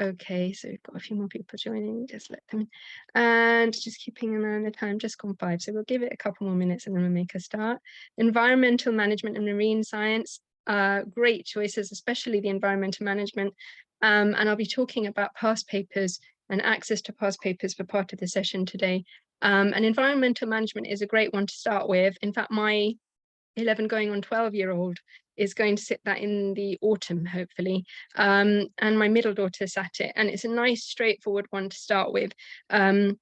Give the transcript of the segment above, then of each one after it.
Okay, so we've got a few more people joining. Just let them in. And just keeping an eye on the time, just gone 5. So we'll give it a couple more minutes and then we'll make a start. Environmental management and marine science, great choices, especially the environmental management. And I'll be talking about past papers and access to past papers for part of the session today. And environmental management is a great one to start with. In fact, my 11 going on 12-year-old is going to sit that in the autumn, hopefully. And my middle daughter sat it, and it's a nice, straightforward one to start with. And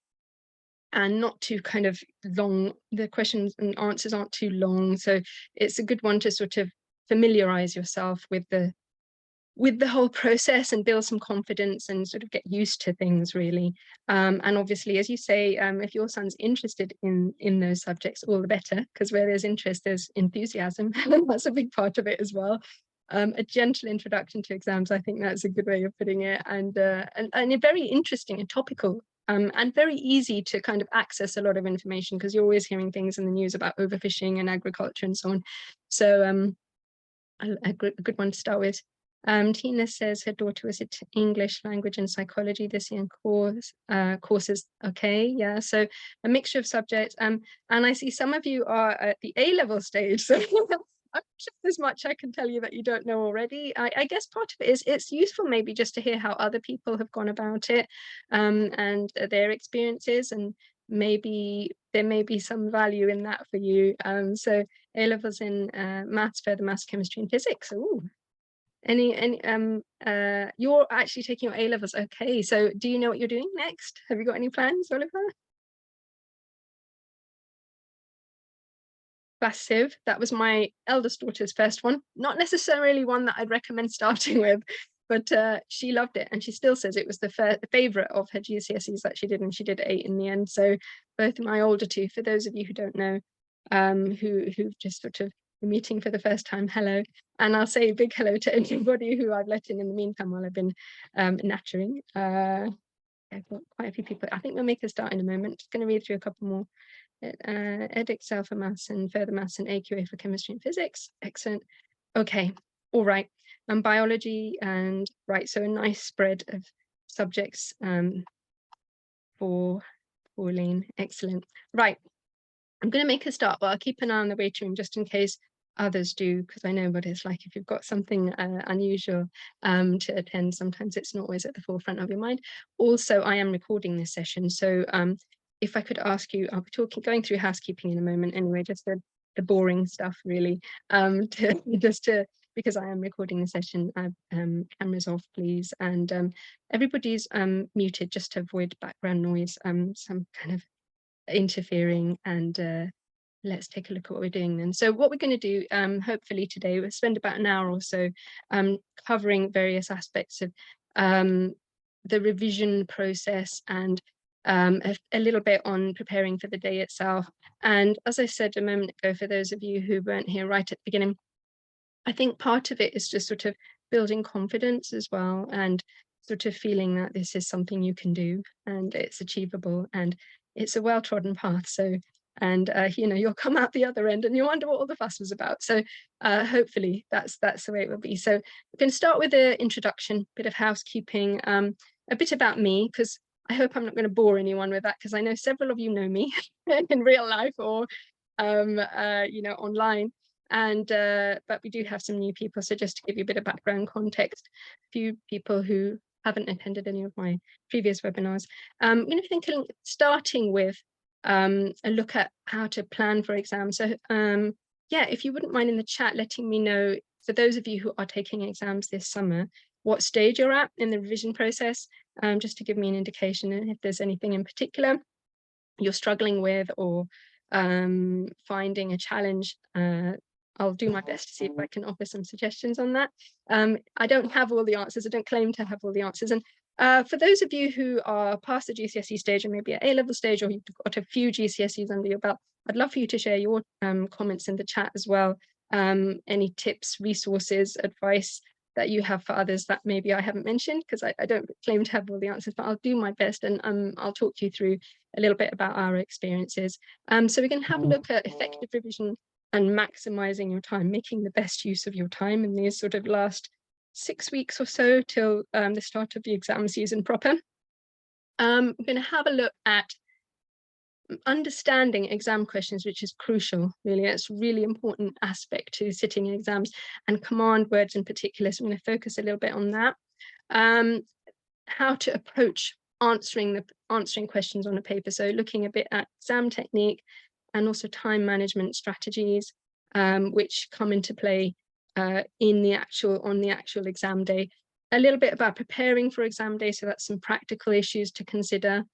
not too kind of long, the questions and answers aren't too long. So it's a good one to sort of familiarize yourself with the whole process and build some confidence and sort of get used to things, really. And obviously, as you say, if your son's interested in those subjects, all the better, because where there's interest, there's enthusiasm. And that's a big part of it as well. A gentle introduction to exams, I think that's a good way of putting it, and very interesting and topical, and very easy to kind of access a lot of information, because you're always hearing things in the news about overfishing and agriculture and so on. So a good one to start with. Tina says her daughter was at English language and psychology this year in courses. Okay, yeah, so a mixture of subjects. And I see some of you are at the A-level stage, so I'm sure there's much I can tell you that you don't know already. I guess part of it is it's useful maybe just to hear how other people have gone about it, and their experiences, and maybe there may be some value in that for you. So A-levels in maths, further maths, chemistry, and physics. Ooh. You're actually taking your A-levels. Okay, so do you know what you're doing next? Have you got any plans, Oliver? Passive. That was my eldest daughter's first one. Not necessarily one that I'd recommend starting with, but she loved it, and she still says it was the favorite of her GCSEs that she did, and she did 8 in the end. So both my older two, for those of you who don't know, who've just sort of meeting for the first time, hello. And I'll say a big hello to anybody who I've let in the meantime while I've been nattering. I've got quite a few people. I think we'll make a start in a moment. Just going to read through a couple more. edXL for maths and further maths, and AQA for chemistry and physics. Excellent. Okay, all right. And biology, and right, so a nice spread of subjects for Pauline. Excellent. Right, I'm going to make a start, but I'll keep an eye on the waiting room just in case others do, because I know what it's like if you've got something unusual to attend. Sometimes it's not always at the forefront of your mind. Also, I am recording this session, so if I could ask you, I'll be going through housekeeping in a moment anyway, just the boring stuff really, because I am recording the session. Cameras off, please, and everybody's muted just to avoid background noise, some kind of interfering, and let's take a look at what we're doing then. So what we're going to do, hopefully today, we'll spend about an hour or so covering various aspects of the revision process, and a little bit on preparing for the day itself. And as I said a moment ago, for those of you who weren't here right at the beginning, I think part of it is just sort of building confidence as well, and sort of feeling that this is something you can do and it's achievable and it's a well-trodden path. So, and you know, you'll come out the other end and you wonder what all the fuss was about. So hopefully that's the way it will be. So we're going to start with an introduction, bit of housekeeping, a bit about me, because I hope I'm not going to bore anyone with that, because I know several of you know me in real life or you know, online. And but we do have some new people, so just to give you a bit of background context, a few people who haven't attended any of my previous webinars. I'm going to be thinking, starting with a look at how to plan for exams. So yeah, if you wouldn't mind in the chat letting me know, for those of you who are taking exams this summer, what stage you're at in the revision process, just to give me an indication, and if there's anything in particular you're struggling with or finding a challenge. I'll do my best to see if I can offer some suggestions on that. I don't have all the answers. I don't claim to have all the answers. And for those of you who are past the GCSE stage, or maybe at A-level stage, or you've got a few GCSEs under your belt, I'd love for you to share your comments in the chat as well. Any tips, resources, advice that you have for others that maybe I haven't mentioned, because I don't claim to have all the answers, but I'll do my best, and I'll talk you through a little bit about our experiences. So we're going to have a look at effective revision and maximizing your time, making the best use of your time in these sort of last 6 weeks or so till the start of the exam season proper. We're going to have a look at understanding exam questions, which is crucial, really. It's a really important aspect to sitting in exams, and command words in particular. So I'm going to focus a little bit on that. How to approach answering questions on a paper. So looking a bit at exam technique and also time management strategies, which come into play on the actual exam day. A little bit about preparing for exam day. So that's some practical issues to consider.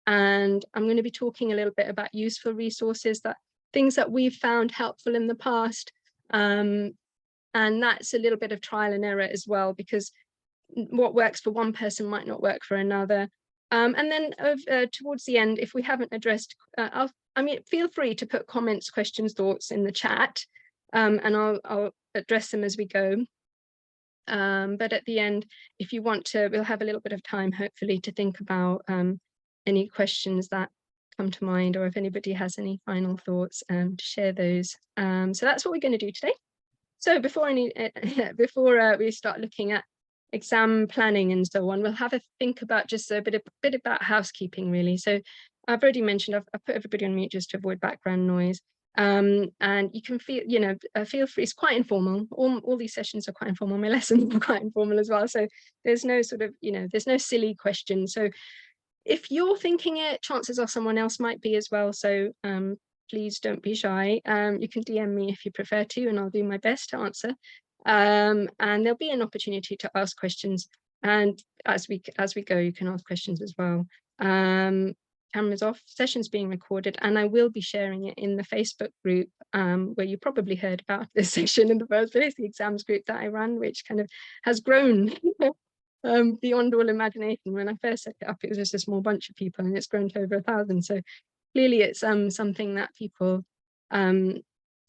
And I'm going to be talking a little bit about useful resources, things that we've found helpful in the past. And that's a little bit of trial and error as well, because what works for one person might not work for another. And then towards the end, if we haven't addressed, feel free to put comments, questions, thoughts in the chat, and I'll address them as we go. But at the end, if you want to, we'll have a little bit of time, hopefully, to think about any questions that come to mind, or if anybody has any final thoughts, to share those. So that's what we're going to do today. So before we start looking at exam planning and so on, we'll have a think about just a bit about housekeeping, really. So I've already mentioned, I've put everybody on mute just to avoid background noise. And you can feel, feel free. It's quite informal. All these sessions are quite informal. My lessons are quite informal as well. So there's no sort of, there's no silly questions. So if you're thinking it, chances are someone else might be as well. So please don't be shy. You can DM me if you prefer to, and I'll do my best to answer. And there'll be an opportunity to ask questions. And as we go, you can ask questions as well. Cameras off, sessions being recorded, and I will be sharing it in the Facebook group, where you probably heard about this session in the first place, the exams group that I run, which kind of has grown beyond all imagination. When I first set it up, it was just a small bunch of people, and it's grown to over 1,000. So clearly it's something that people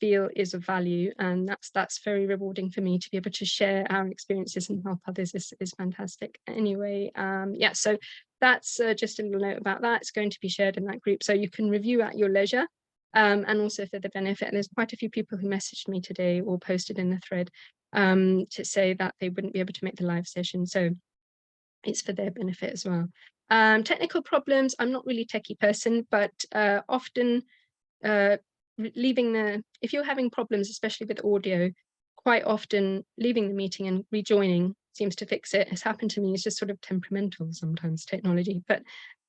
feel is of value, and that's very rewarding for me to be able to share our experiences and help others is fantastic. Anyway, yeah, so that's just a little note about that. It's going to be shared in that group, so you can review at your leisure. And also for the benefit, and there's quite a few people who messaged me today or posted in the thread to say that they wouldn't be able to make the live session, so it's for their benefit as well. Technical problems, I'm not really a techie person, but often if you're having problems, especially with audio, quite often leaving the meeting and rejoining seems to fix it. It's happened to me. It's just sort of temperamental sometimes, technology, but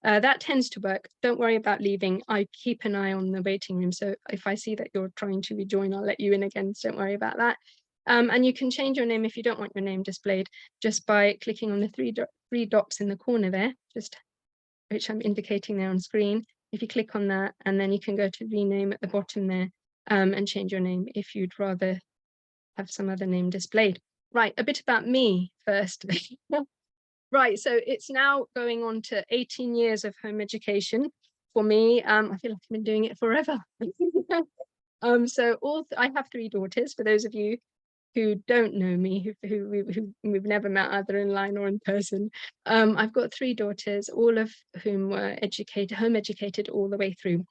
that tends to work. Don't worry about leaving. I keep an eye on the waiting room, so if I see that you're trying to rejoin, I'll let you in again, so don't worry about that. And you can change your name if you don't want your name displayed, just by clicking on the three dots in the corner there, which I'm indicating there on screen. If you click on that, and then you can go to rename at the bottom there, and change your name if you'd rather have some other name displayed. Right, a bit about me first. Right, so it's now going on to 18 years of home education for me. I feel like I've been doing it forever. So I have 3 daughters, for those of you who don't know me, who we've never met either in line or in person. I've got 3 daughters, all of whom were home educated all the way through,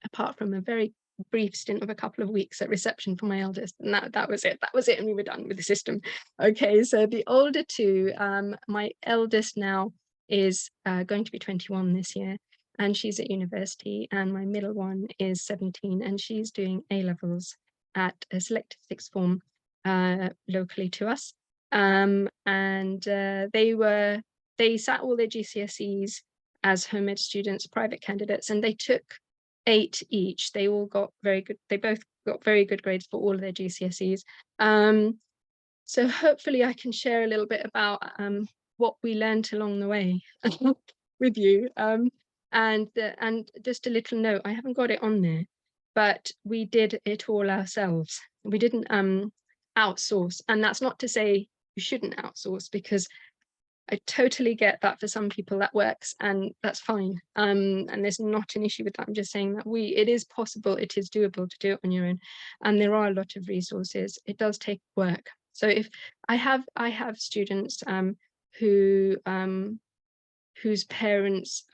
apart from a very brief stint of a couple of weeks at reception for my eldest, and that was it, and we were done with the system. Okay, so the older 2, my eldest now is going to be 21 this year, and she's at university, and my middle one is 17, and she's doing A-levels at a selective 6th form locally to us. And they sat all their GCSEs as home ed students, private candidates, and they took 8 each. They both got very good grades for all of their GCSEs. So hopefully I can share a little bit about what we learned along the way with you. And just a little note, I haven't got it on there, but we did it all ourselves. We didn't outsource, and that's not to say you shouldn't outsource, because I totally get that for some people that works, and that's fine. And there's not an issue with that. I'm just saying that it is possible, it is doable to do it on your own. And there are a lot of resources. It does take work. So if I have students whose parents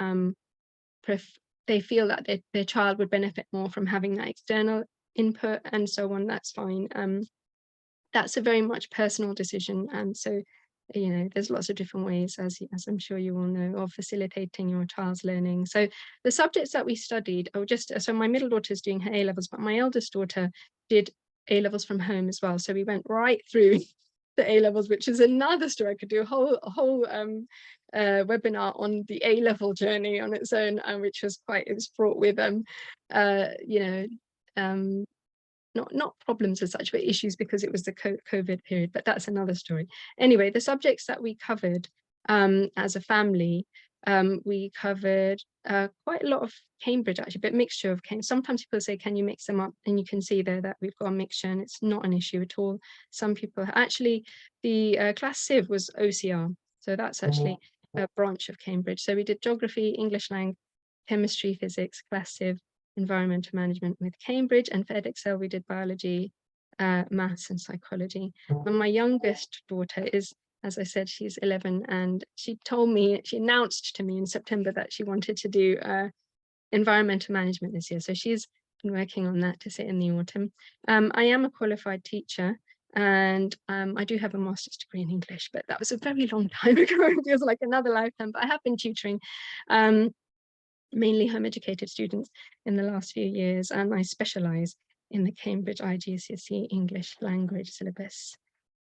they feel that their child would benefit more from having that external input and so on, that's fine. that's a very much personal decision. And so, you know, there's lots of different ways, as I'm sure you all know, of facilitating your child's learning. So the subjects that we studied, oh, just so my middle daughter's doing her A levels, but my eldest daughter did A levels from home as well. So we went right through the A levels, which is another story. I could do a whole webinar on the A level journey on its own, which was it was fraught with you know, um, not problems as such, but issues because it was the COVID period, but that's another story. Anyway, the subjects that we covered as a family, we covered quite a lot of Cambridge actually, but mixture of Cambridge. Sometimes people say, can you mix them up? And you can see there that we've got a mixture and it's not an issue at all. Some people actually, the class Civ was OCR. So that's actually a branch of Cambridge. So we did geography, English language, chemistry, physics, class Civ, environmental management with Cambridge, and for EdExcel we did biology, maths and psychology. And my youngest daughter is, as I said, she's 11, and she announced to me in September that she wanted to do environmental management this year. So she's been working on that to sit in the autumn. I am a qualified teacher, and I do have a master's degree in English, but that was a very long time ago. It feels like another lifetime, but I have been tutoring mainly home educated students in the last few years, and I specialise in the Cambridge IGCSE English language syllabus.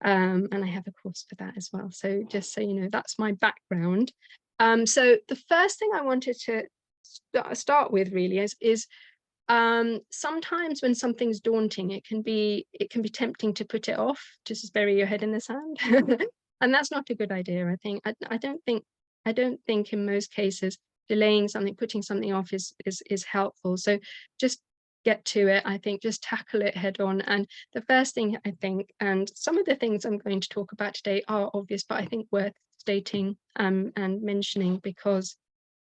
And I have a course for that as well. So just so you know, that's my background. So the first thing I wanted to start with really is sometimes when something's daunting, it can be tempting to put it off, just bury your head in the sand. And that's not a good idea, I think. I don't think in most cases delaying something, putting something off is helpful. So just get to it. I think just tackle it head on. And the first thing I think, and some of the things I'm going to talk about today are obvious, but I think worth stating and mentioning, because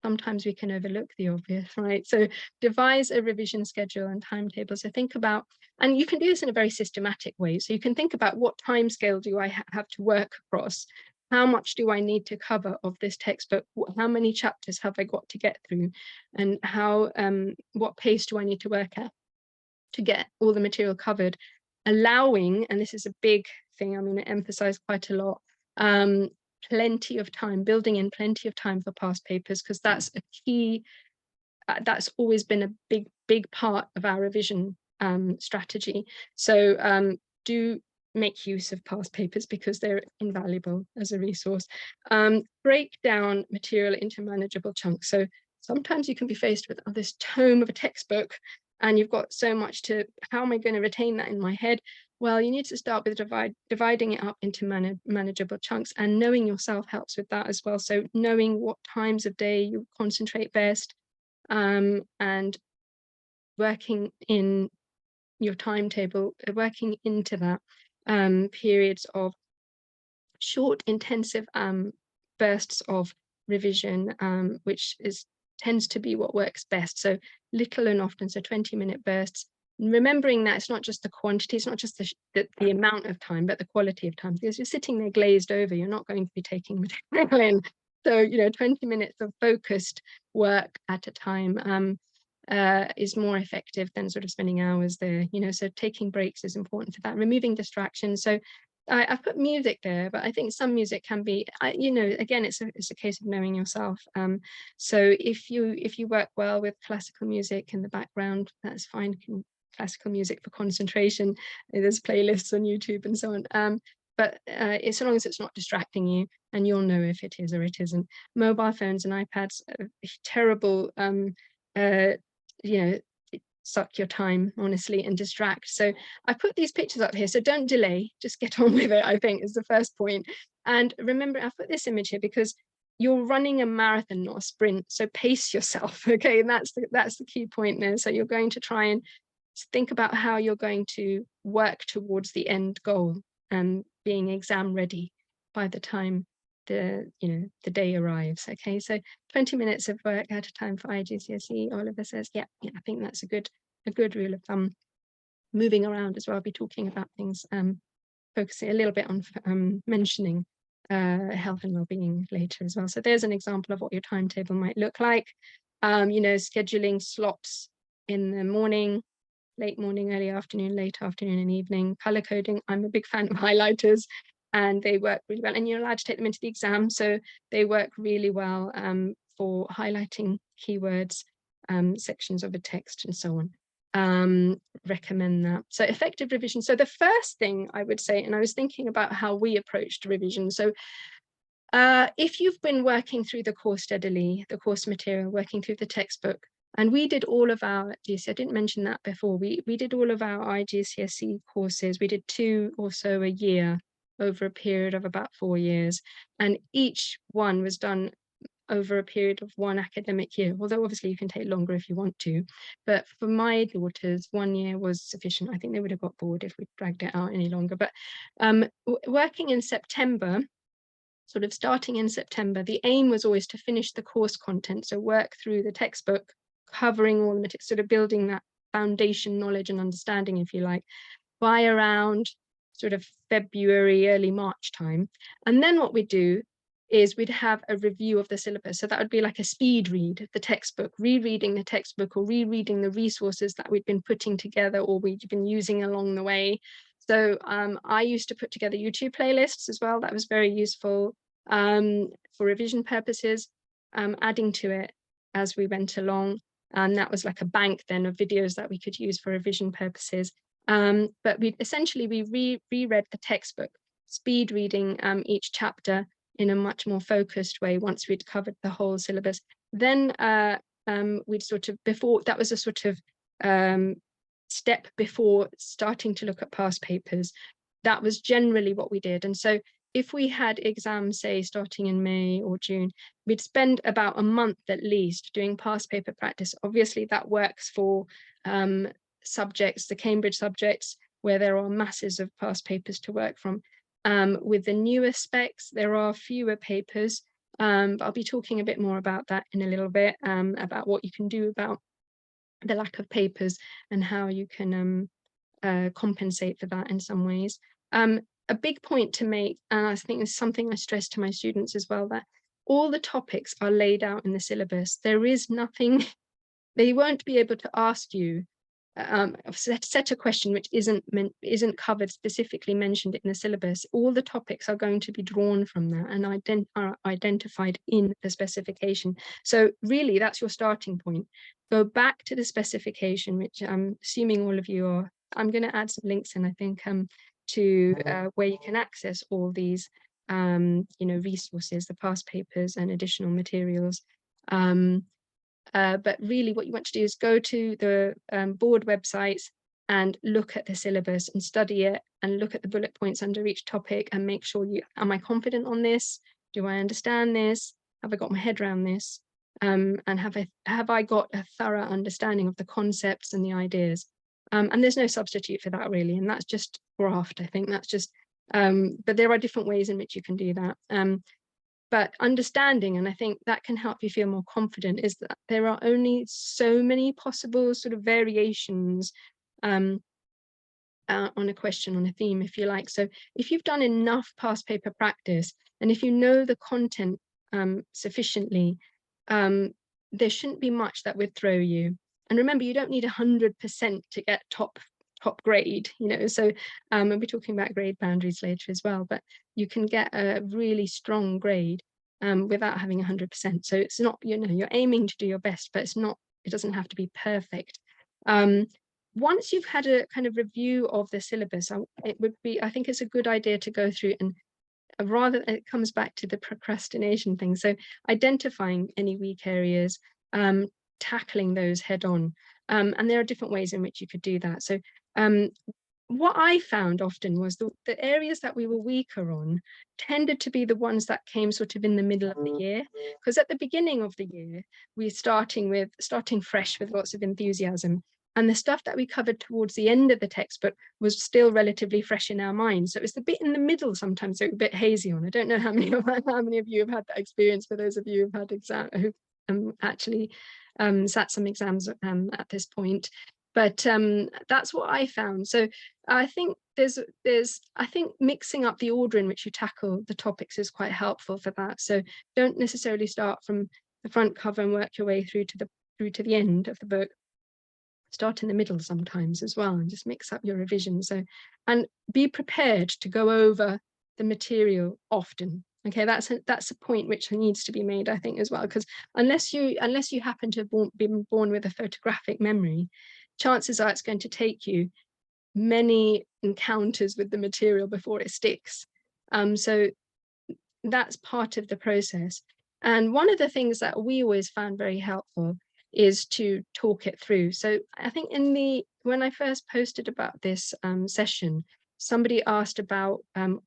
sometimes we can overlook the obvious, right? So devise a revision schedule and timetable. So think about, and you can do this in a very systematic way. So you can think about, what time scale do I have to work across? How much do I need to cover of this textbook? How many chapters have I got to get through? And what pace do I need to work at to get all the material covered? Allowing, and this is a big thing I'm going to emphasize quite a lot, plenty of time, building in plenty of time for past papers, because that's a key, that's always been a big part of our revision strategy. So do make use of past papers because they're invaluable as a resource. Break down material into manageable chunks. So sometimes you can be faced with this tome of a textbook and you've got so much to, how am I going to retain that in my head? Well, you need to start with dividing it up into manageable chunks, and knowing yourself helps with that as well. So knowing what times of day you concentrate best, and working in your timetable, working into that periods of short, intensive bursts of revision, which tends to be what works best. So little and often, so 20-minute bursts. Remembering that it's not just the quantity, it's not just the amount of time, but the quality of time, because you're sitting there glazed over, you're not going to be taking material in. So, you know, 20 minutes of focused work at a time is more effective than sort of spending hours there, you know. So taking breaks is important for that, removing distractions. So I've put music there, but I think some music can be, you know, again, it's a case of knowing yourself. So if you work well with classical music in the background, that's fine. Classical music for concentration. There's playlists on YouTube and so on. But it's, so long as it's not distracting you, and you'll know if it is or it isn't. Mobile phones and iPads are terrible, you know, suck your time, honestly, and distract. So I put these pictures up here. So don't delay, just get on with it, I think, is the first point. And remember, I've put this image here because you're running a marathon, not a sprint. So pace yourself, okay? And that's the key point there. So you're going to try and think about how you're going to work towards the end goal and being exam ready by the time the day arrives. Okay, so 20 minutes of work at a time for IGCSE. Oliver says, yeah, I think that's a good rule of thumb. Moving around as well, I'll be talking about things, focusing a little bit on mentioning health and well-being later as well. So there's an example of what your timetable might look like. You know, scheduling slots in the morning, late morning, early afternoon, late afternoon and evening. Color coding, I'm a big fan of highlighters, and they work really well. And you're allowed to take them into the exam, so they work really well for highlighting keywords, sections of a text and so on. Recommend that. So effective revision. So the first thing I would say, and I was thinking about how we approached revision. So if you've been working through the course steadily, the course material, working through the textbook, and we did all of our GCSE, I didn't mention that before, we did all of our IGCSE courses. We did 2 or so a year over a period of about 4 years. And each one was done over a period of 1 academic year, although obviously you can take longer if you want to. But for my daughters, 1 year was sufficient. I think they would have got bored if we dragged it out any longer. But working in September, sort of starting in September, the aim was always to finish the course content, so work through the textbook, covering all the material, sort of building that foundation knowledge and understanding, if you like, by around sort of February, early March time. And then what we do is we'd have a review of the syllabus. So that would be like a speed read, the textbook, rereading the textbook or rereading the resources that we'd been putting together or we'd been using along the way. So I used to put together YouTube playlists as well. That was very useful for revision purposes, adding to it as we went along. And that was like a bank then of videos that we could use for revision purposes. But we reread the textbook, speed reading each chapter in a much more focused way once we'd covered the whole syllabus. Then we'd sort of, before, that was a sort of step before starting to look at past papers. That was generally what we did. And so if we had exams, say, starting in May or June, we'd spend about a month at least doing past paper practice. Obviously, that works for subjects, the Cambridge subjects, where there are masses of past papers to work from. With the newer specs, there are fewer papers, but I'll be talking a bit more about that in a little bit, about what you can do about the lack of papers and how you can compensate for that in some ways. A big point to make, and I think it's something I stress to my students as well, that all the topics are laid out in the syllabus. There is nothing, they won't be able to ask you, set a question which isn't covered, specifically mentioned in the syllabus. All the topics are going to be drawn from that and are identified in the specification. So really, that's your starting point. Go back to the specification, which I'm assuming all of you are. I'm going to add some links in, I think, to where you can access all these, resources, the past papers and additional materials. But really what you want to do is go to the board websites and look at the syllabus and study it and look at the bullet points under each topic and make sure am I confident on this? Do I understand this? Have I got my head around this? And have I got a thorough understanding of the concepts and the ideas? And there's no substitute for that really. And that's just graft, I think that's just, but there are different ways in which you can do that. But understanding, and I think that can help you feel more confident, is that there are only so many possible sort of variations on a question, on a theme, if you like. So if you've done enough past paper practice, and if you know the content sufficiently, there shouldn't be much that would throw you. And remember, you don't need 100% to get top grade, so we'll be talking about grade boundaries later as well, but you can get a really strong grade without having 100%. So it's not, you're aiming to do your best, but it doesn't have to be perfect. Once you've had a kind of review of the syllabus, I think it's a good idea to go through and it comes back to the procrastination thing. So identifying any weak areas, tackling those head on. And there are different ways in which you could do that. So what I found often was the areas that we were weaker on tended to be the ones that came sort of in the middle of the year, because at the beginning of the year, we're starting fresh with lots of enthusiasm. And the stuff that we covered towards the end of the textbook was still relatively fresh in our minds. So it was the bit in the middle sometimes so a bit hazy on. I don't know how many of you have had that experience, for those of you who've had who actually sat some exams at this point. But that's what I found. So I think I think mixing up the order in which you tackle the topics is quite helpful for that. So don't necessarily start from the front cover and work your way through to the end of the book. start in the middle sometimes as well, and just mix up your revision. So, and be prepared to go over the material often. Okay, that's a point which needs to be made, I think, as well, because unless you happen to have been born with a photographic memory, chances are it's going to take you many encounters with the material before it sticks. So that's part of the process. And one of the things that we always found very helpful is to talk it through. So I think when I first posted about this session, somebody asked about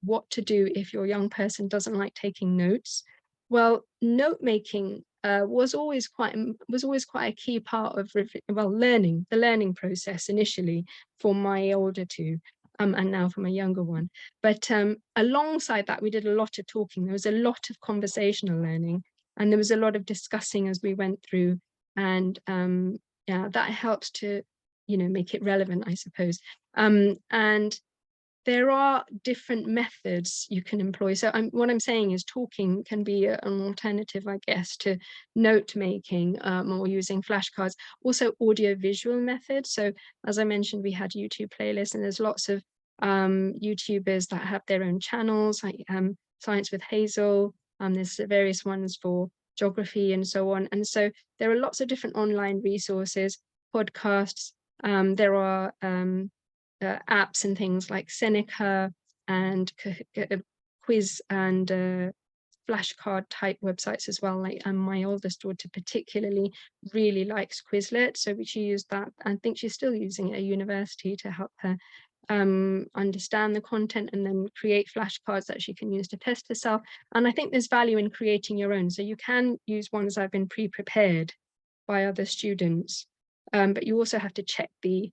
what to do if your young person doesn't like taking notes. Well, note making was always quite a key part of the learning process initially for my older two, and now for my younger one. But alongside that, we did a lot of talking. There was a lot of conversational learning, and there was a lot of discussing as we went through. And yeah, that helps to, make it relevant, I suppose. And there are different methods you can employ. So what I'm saying is talking can be an alternative, I guess, to note making, or using flashcards. Also audio-visual methods. So as I mentioned, we had YouTube playlists, and there's lots of YouTubers that have their own channels, like Science with Hazel. There's various ones for geography and so on. And so there are lots of different online resources, podcasts. There are apps and things like Seneca and quiz and flashcard type websites as well. Like my oldest daughter particularly really likes Quizlet, so she used that. I think she's still using it at university to help her understand the content and then create flashcards that she can use to test herself. And I think there's value in creating your own. So you can use ones that have been pre-prepared by other students, but you also have to check the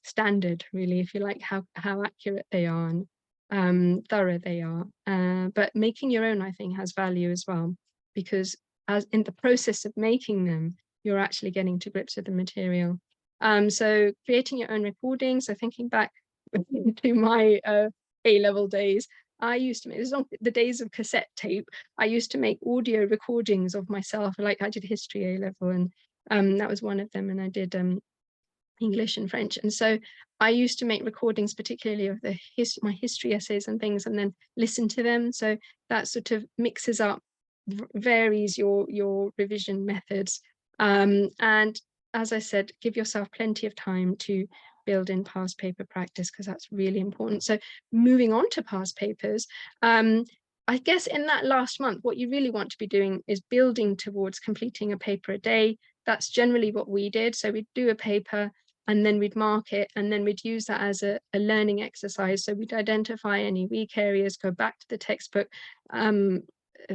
standard, really, if you like, how accurate they are and thorough they are. But making your own, I think, has value as well, because as in the process of making them, you're actually getting to grips with the material. So creating your own recordings. So thinking back to my A-level days, I used to make, this is on the days of cassette tape, I used to make audio recordings of myself. Like I did history A-level, and that was one of them, and I did English and French. And so I used to make recordings, particularly of my history essays and things, and then listen to them. So that sort of mixes up, varies your revision methods. And as I said, give yourself plenty of time to build in past paper practice, because that's really important. So moving on to past papers, I guess in that last month, what you really want to be doing is building towards completing a paper a day. That's generally what we did. So we'd do a paper, and then we'd mark it, and then we'd use that as a learning exercise. So we'd identify any weak areas, go back to the textbook,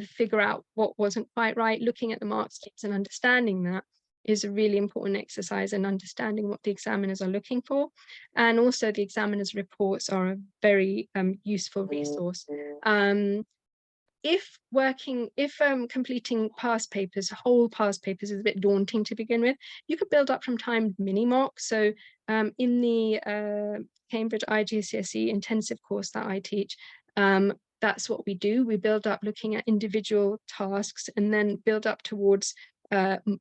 figure out what wasn't quite right. Looking at the mark schemes and understanding that is a really important exercise, and understanding what the examiners are looking for. And also the examiners' reports are a very useful resource. If completing past papers, whole past papers, is a bit daunting to begin with, you could build up from timed mini mocks. So in the Cambridge IGCSE intensive course that I teach, that's what we do. We build up looking at individual tasks, and then build up towards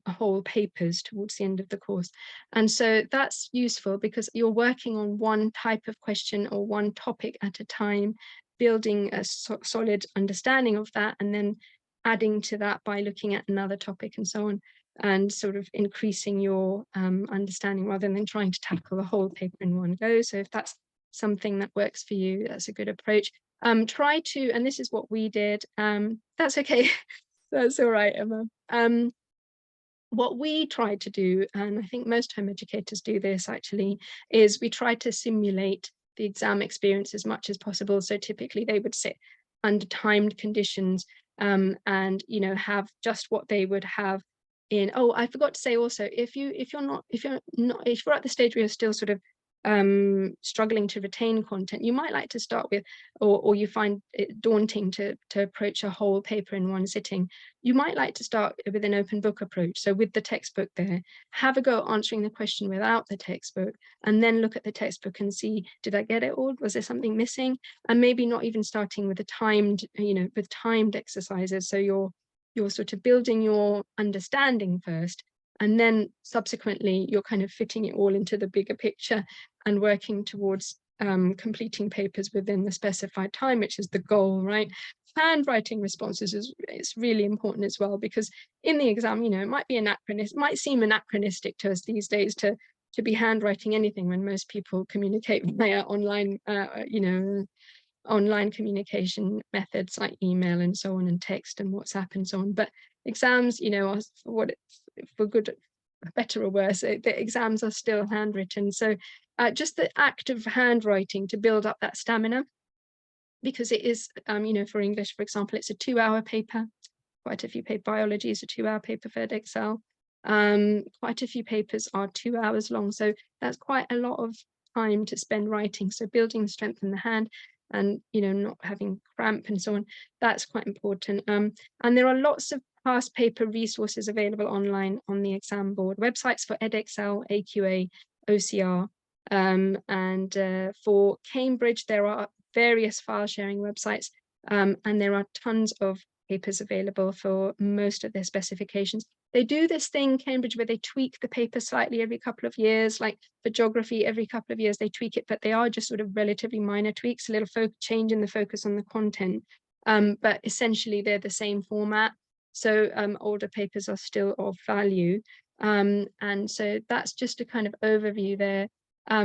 whole papers towards the end of the course. And so that's useful because you're working on one type of question or one topic at a time, building a solid understanding of that, and then adding to that by looking at another topic and so on, and sort of increasing your understanding rather than trying to tackle the whole paper in one go. So if that's something that works for you, that's a good approach. Try to, and this is what we did, that's okay, that's all right, Emma. What we try to do, and I think most home educators do this actually, is we try to simulate the exam experience as much as possible. So typically they would sit under timed conditions, and have just what they would have in. Oh, I forgot to say also, if you're at the stage where you're still sort of struggling to retain content, you might like to start with, or you find it daunting to approach a whole paper in one sitting, you might like to start with an open book approach. So with the textbook there, have a go answering the question without the textbook, and then look at the textbook and see, did I get it all? Was there something missing? And maybe not even starting with a timed, with timed exercises. So you're sort of building your understanding first, And then subsequently, you're kind of fitting it all into the bigger picture and working towards completing papers within the specified time, which is the goal, right? Handwriting responses is really important as well, because in the exam, you know, it might be anachronistic, it might seem anachronistic to us these days to be handwriting anything when most people communicate via online, you know, online communication methods like email and so on, and text and WhatsApp and so on. But exams, you know, are for good, better or worse, the exams are still handwritten. So just the act of handwriting to build up that stamina, because it is, you know, for English, for example, it's a 2-hour paper. Quite a few biology is a 2-hour paper for Edexcel. Quite a few papers are 2 hours long, so that's quite a lot of time to spend writing. So building strength in the hand, and, you know, not having cramp and so on, that's quite important. And there are lots of past paper resources available online on the exam board websites for Edexcel, AQA, OCR, and for Cambridge there are various file sharing websites, and there are tons of papers available for most of their specifications. They do this thing, Cambridge, where they tweak the paper slightly every couple of years, like for geography, every couple of years they tweak it, but they are just sort of relatively minor tweaks, a little change in the focus on the content. But essentially they're the same format. So older papers are still of value. And so that's just a kind of overview there.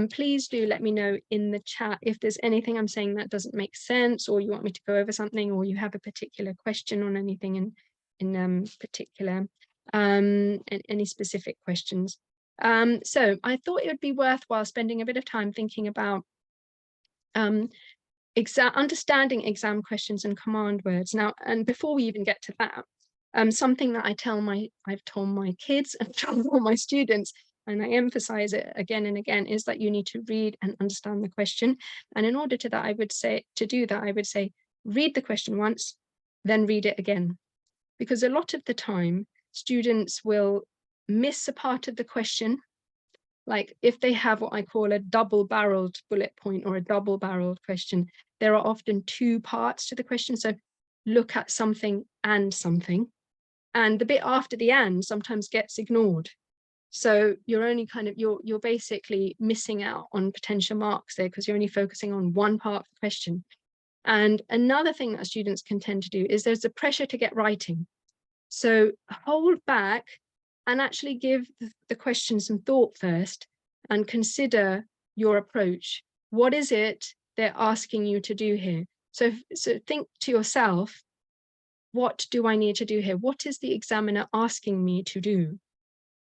Please do let me know in the chat if there's anything I'm saying that doesn't make sense, or you want me to go over something, or you have a particular question on anything in particular, any specific questions. So I thought it would be worthwhile spending a bit of time thinking about understanding exam questions and command words. Now, and before we even get to that, something that I've told my kids and told all my students, and I emphasize it again and again, is that you need to read and understand the question. And in order to that, I would say, read the question once, then read it again. Because a lot of the time, students will miss a part of the question. Like if they have what I call a double-barreled bullet point or a double-barreled question, there are often 2 parts to the question. So look at something and something. And the bit after the and sometimes gets ignored. So you're only kind of, you're basically missing out on potential marks there because you're only focusing on one part of the question. And another thing that students can tend to do is there's a pressure to get writing. So hold back and actually give the question some thought first and consider your approach. What is it they're asking you to do here? So think to yourself, what do I need to do here? What is the examiner asking me to do?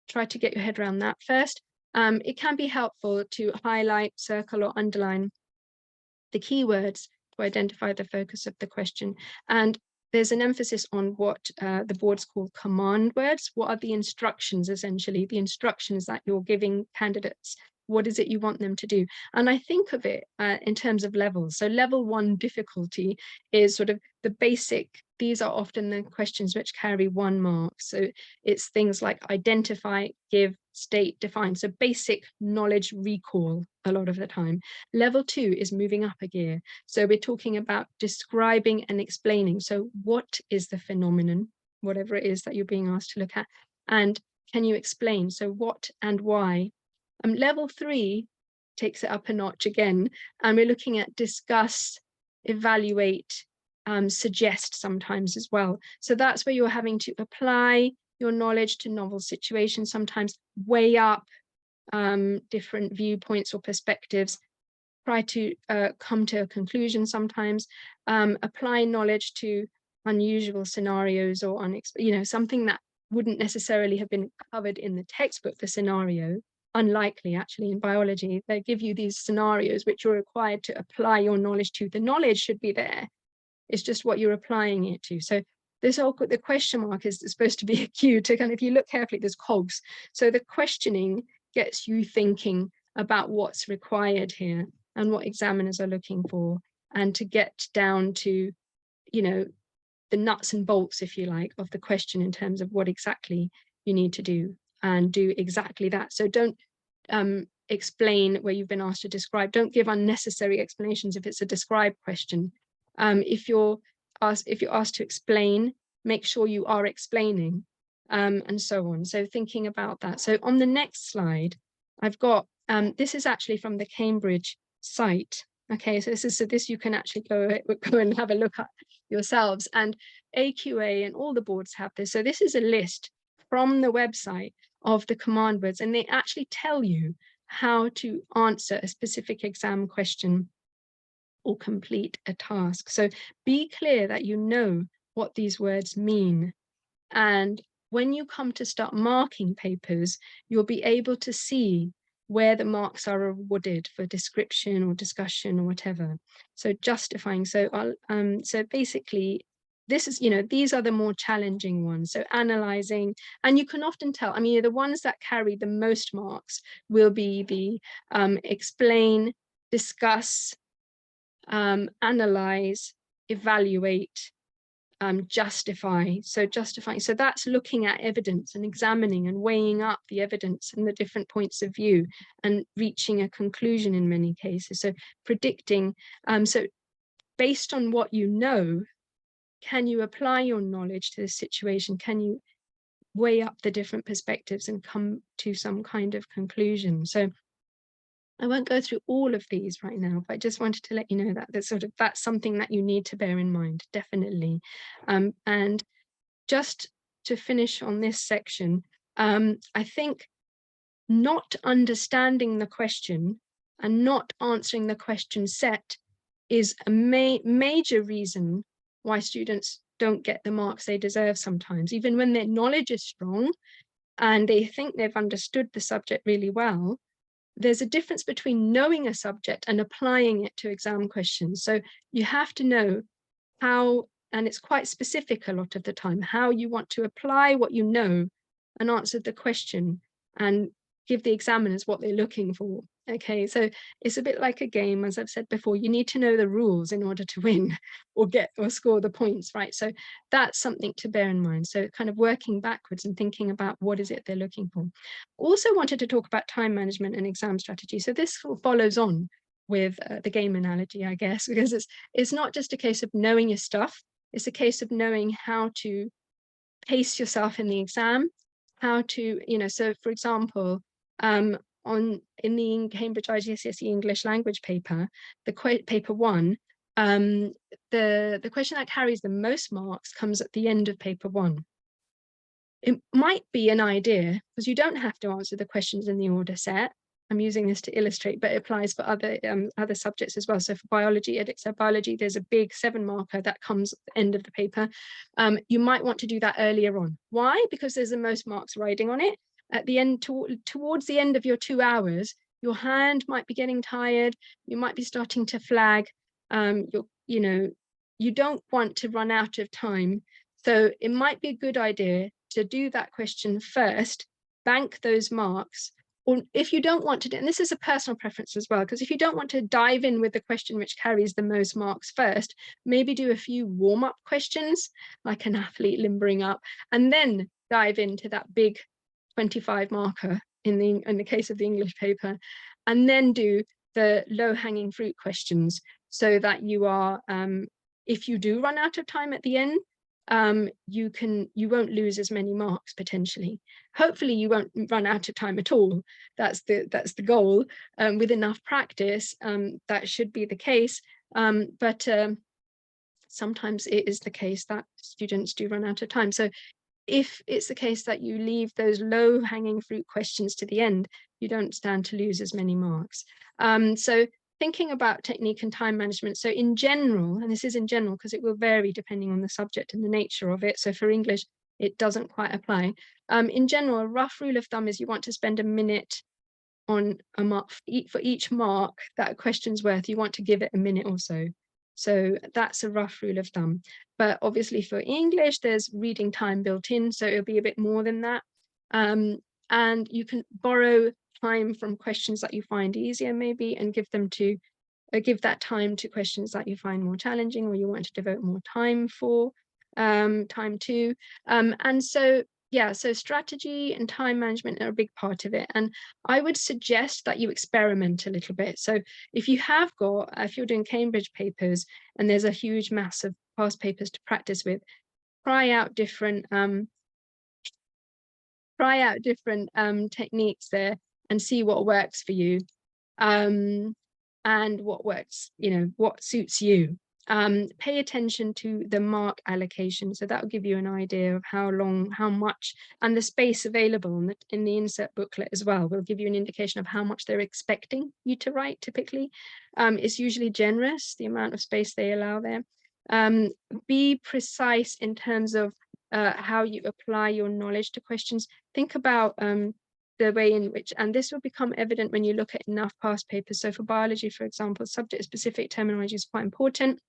Try to get your head around that first. It can be helpful to highlight, circle, or underline the keywords to identify the focus of the question. And there's an emphasis on what the boards call command words. What are the instructions, essentially? The instructions that you're giving candidates. What is it you want them to do? And I think of it in terms of levels. So level 1 difficulty is sort of the basic. These are often the questions which carry 1 mark. So it's things like identify, give, state, define. So basic knowledge recall a lot of the time. Level 2 is moving up a gear. So we're talking about describing and explaining. So what is the phenomenon, whatever it is that you're being asked to look at, and can you explain? So what and why? Level 3 takes it up a notch again, and we're looking at discuss, evaluate, suggest sometimes as well. So that's where you're having to apply your knowledge to novel situations, sometimes weigh up different viewpoints or perspectives, try to come to a conclusion sometimes, apply knowledge to unusual scenarios or something that wouldn't necessarily have been covered in the textbook, the scenario. Unlikely, actually, in biology. They give you these scenarios which you're required to apply your knowledge to. The knowledge should be there. It's just what you're applying it to. So the question mark is supposed to be a cue to kind of, if you look carefully, there's cogs. So the questioning gets you thinking about what's required here and what examiners are looking for, and to get down to, you know, the nuts and bolts, if you like, of the question in terms of what exactly you need to do, and do exactly that. So don't explain where you've been asked to describe. Don't give unnecessary explanations if it's a describe question. If you're asked to explain, make sure you are explaining. and so on. So thinking about that. So on the next slide, I've got, this is actually from the Cambridge site. Okay, so this you can actually go and have a look at yourselves. And AQA and all the boards have this. So this is a list from the website of the command words, and they actually tell you how to answer a specific exam question or complete a task. So be clear that you know what these words mean. And when you come to start marking papers, you'll be able to see where the marks are awarded for description or discussion or whatever. So justifying. So so basically, this is, these are the more challenging ones. So analyzing, and you can often tell, the ones that carry the most marks will be the explain, discuss, analyze, evaluate, justify. So justifying, so that's looking at evidence and examining and weighing up the evidence and the different points of view and reaching a conclusion in many cases. So predicting, so based on what you know, can you apply your knowledge to the situation? Can you weigh up the different perspectives and come to some kind of conclusion? So I won't go through all of these right now, but I just wanted to let you know that that's something that you need to bear in mind, definitely. And just to finish on this section, I think not understanding the question and not answering the question set is a major reason why students don't get the marks they deserve sometimes, even when their knowledge is strong and they think they've understood the subject really well. There's a difference between knowing a subject and applying it to exam questions. So you have to know how, and it's quite specific a lot of the time, how you want to apply what you know and answer the question and give the examiners what they're looking for. Okay, so it's a bit like a game, as I've said before. You need to know the rules in order to win or score the points, right? So that's something to bear in mind. So kind of working backwards and thinking about what is it they're looking for. Also wanted to talk about time management and exam strategy. So this follows on with the game analogy, I guess, because it's not just a case of knowing your stuff, it's a case of knowing how to pace yourself in the exam, how to, so for example, in the Cambridge IGCSE English language paper, the paper 1, the question that carries the most marks comes at the end of paper 1. It might be an idea, because you don't have to answer the questions in the order set. I'm using this to illustrate, but it applies for other subjects as well. So for biology, EdXed biology, there's a big 7 marker that comes at the end of the paper. You might want to do that earlier on. Why? Because there's the most marks riding on it. At the end, towards the end of your 2 hours, your hand might be getting tired. You might be starting to flag. You don't want to run out of time. So it might be a good idea to do that question first, bank those marks. Or if you don't want to do, and this is a personal preference as well, because if you don't want to dive in with the question which carries the most marks first, maybe do a few warm-up questions, like an athlete limbering up, and then dive into that big 25 marker in the case of the English paper, and then do the low-hanging fruit questions, so that you are, if you do run out of time at the end, you won't lose as many marks potentially. Hopefully you won't run out of time at all. That's the goal. With enough practice, that should be the case. But sometimes it is the case that students do run out of time. So if it's the case that you leave those low-hanging fruit questions to the end, you don't stand to lose as many marks. So thinking about technique and time management. So in general, and this is in general because it will vary depending on the subject and the nature of it. So for English, it doesn't quite apply. In general, a rough rule of thumb is you want to spend a minute on a mark for each mark that a question's worth. You want to give it a minute or so. So that's a rough rule of thumb. But obviously for English, there's reading time built in, so it'll be a bit more than that. And you can borrow time from questions that you find easier maybe, and give that time to questions that you find more challenging or you want to devote more time to. And so yeah, so strategy and time management are a big part of it. And I would suggest that you experiment a little bit. So if you're doing Cambridge papers and there's a huge mass of past papers to practice with, try out different try out different techniques there and see what works for you, and what works, what suits you. Pay attention to the mark allocation. So that will give you an idea of how long, how much, and the space available in the insert booklet as well will give you an indication of how much they're expecting you to write typically. It's usually generous, the amount of space they allow there. Be precise in terms of how you apply your knowledge to questions. Think about the way in which, and this will become evident when you look at enough past papers. So for biology, for example, subject-specific terminology is quite important.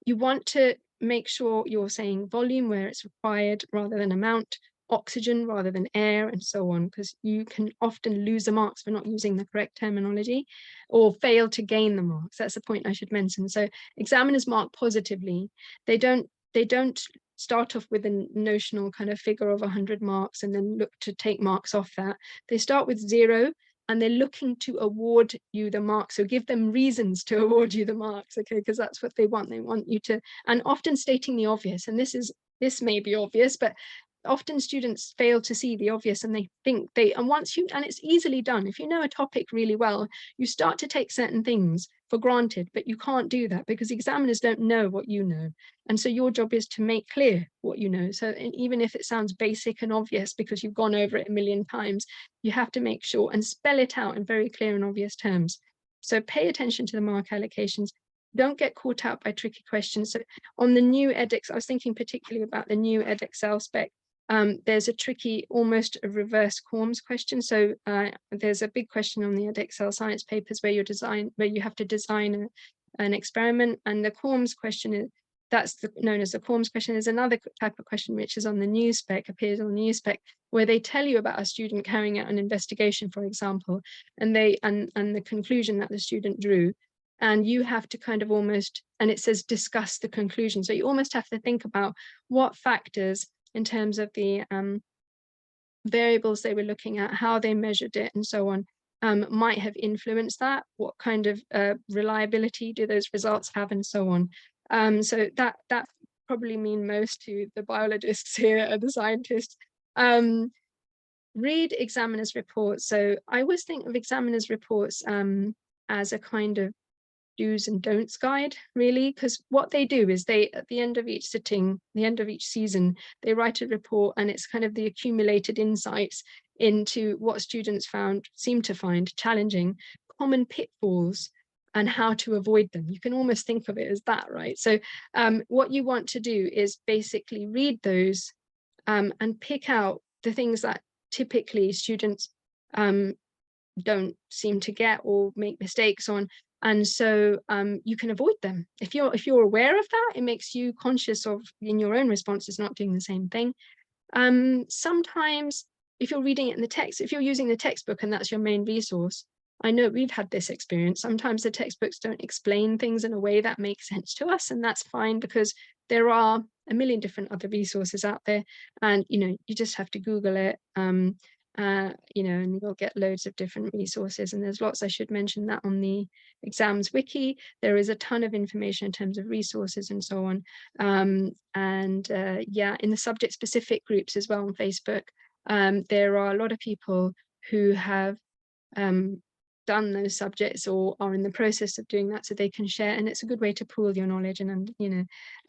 You want to make sure you're saying volume where it's required rather than amount, oxygen rather than air, and so on, because you can often lose the marks for not using the correct terminology or fail to gain the marks. That's the point I should mention. So examiners mark positively. They don't start off with a notional kind of figure of 100 marks and then look to take marks off that. They start with 0 and they're looking to award you the marks, so give them reasons to award you the marks, okay, because that's what they want. They want you to, and often stating the obvious, and this may be obvious, but often students fail to see the obvious, and they think and it's easily done. If you know a topic really well, you start to take certain things for granted, but you can't do that because examiners don't know what you know. And so your job is to make clear what you know. So even if it sounds basic and obvious because you've gone over it a million times, you have to make sure and spell it out in very clear and obvious terms. So pay attention to the mark allocations. Don't get caught out by tricky questions. So on the new edX, I was thinking particularly about the new edXL spec. There's a tricky, almost a reverse Corms question. So there's a big question on the edXL science papers where you have to design an experiment, and the Corms question is known as the Corms question. There's another type of question which is on the new spec, appears on the new spec, where they tell you about a student carrying out an investigation, for example, and the conclusion that the student drew. And you have to kind of almost, and it says discuss the conclusion. So you almost have to think about what factors in terms of the variables they were looking at, how they measured it, and so on, might have influenced that. What kind of reliability do those results have, and so on. So that probably mean most to the biologists here and the scientists. Read examiners' reports. So I always think of examiners' reports as a kind of do's and don'ts guide, really, because what they do is they, at the end of each sitting, the end of each season, they write a report, and it's kind of the accumulated insights into what students seem to find challenging, common pitfalls, and how to avoid them. You can almost think of it as that, right? So what you want to do is basically read those and pick out the things that typically students don't seem to get or make mistakes on. And so you can avoid them. If you're aware of that, it makes you conscious of, in your own responses, not doing the same thing. Sometimes if you're reading it in the text, if you're using the textbook and that's your main resource, I know we've had this experience. Sometimes the textbooks don't explain things in a way that makes sense to us, and that's fine because there are a million different other resources out there, and you just have to Google it. And you'll get loads of different resources, and there's lots. I should mention that on the exams wiki there is a ton of information in terms of resources and so on. Yeah, in the subject specific groups as well on Facebook, there are a lot of people who have done those subjects or are in the process of doing that, so they can share, and it's a good way to pool your knowledge. And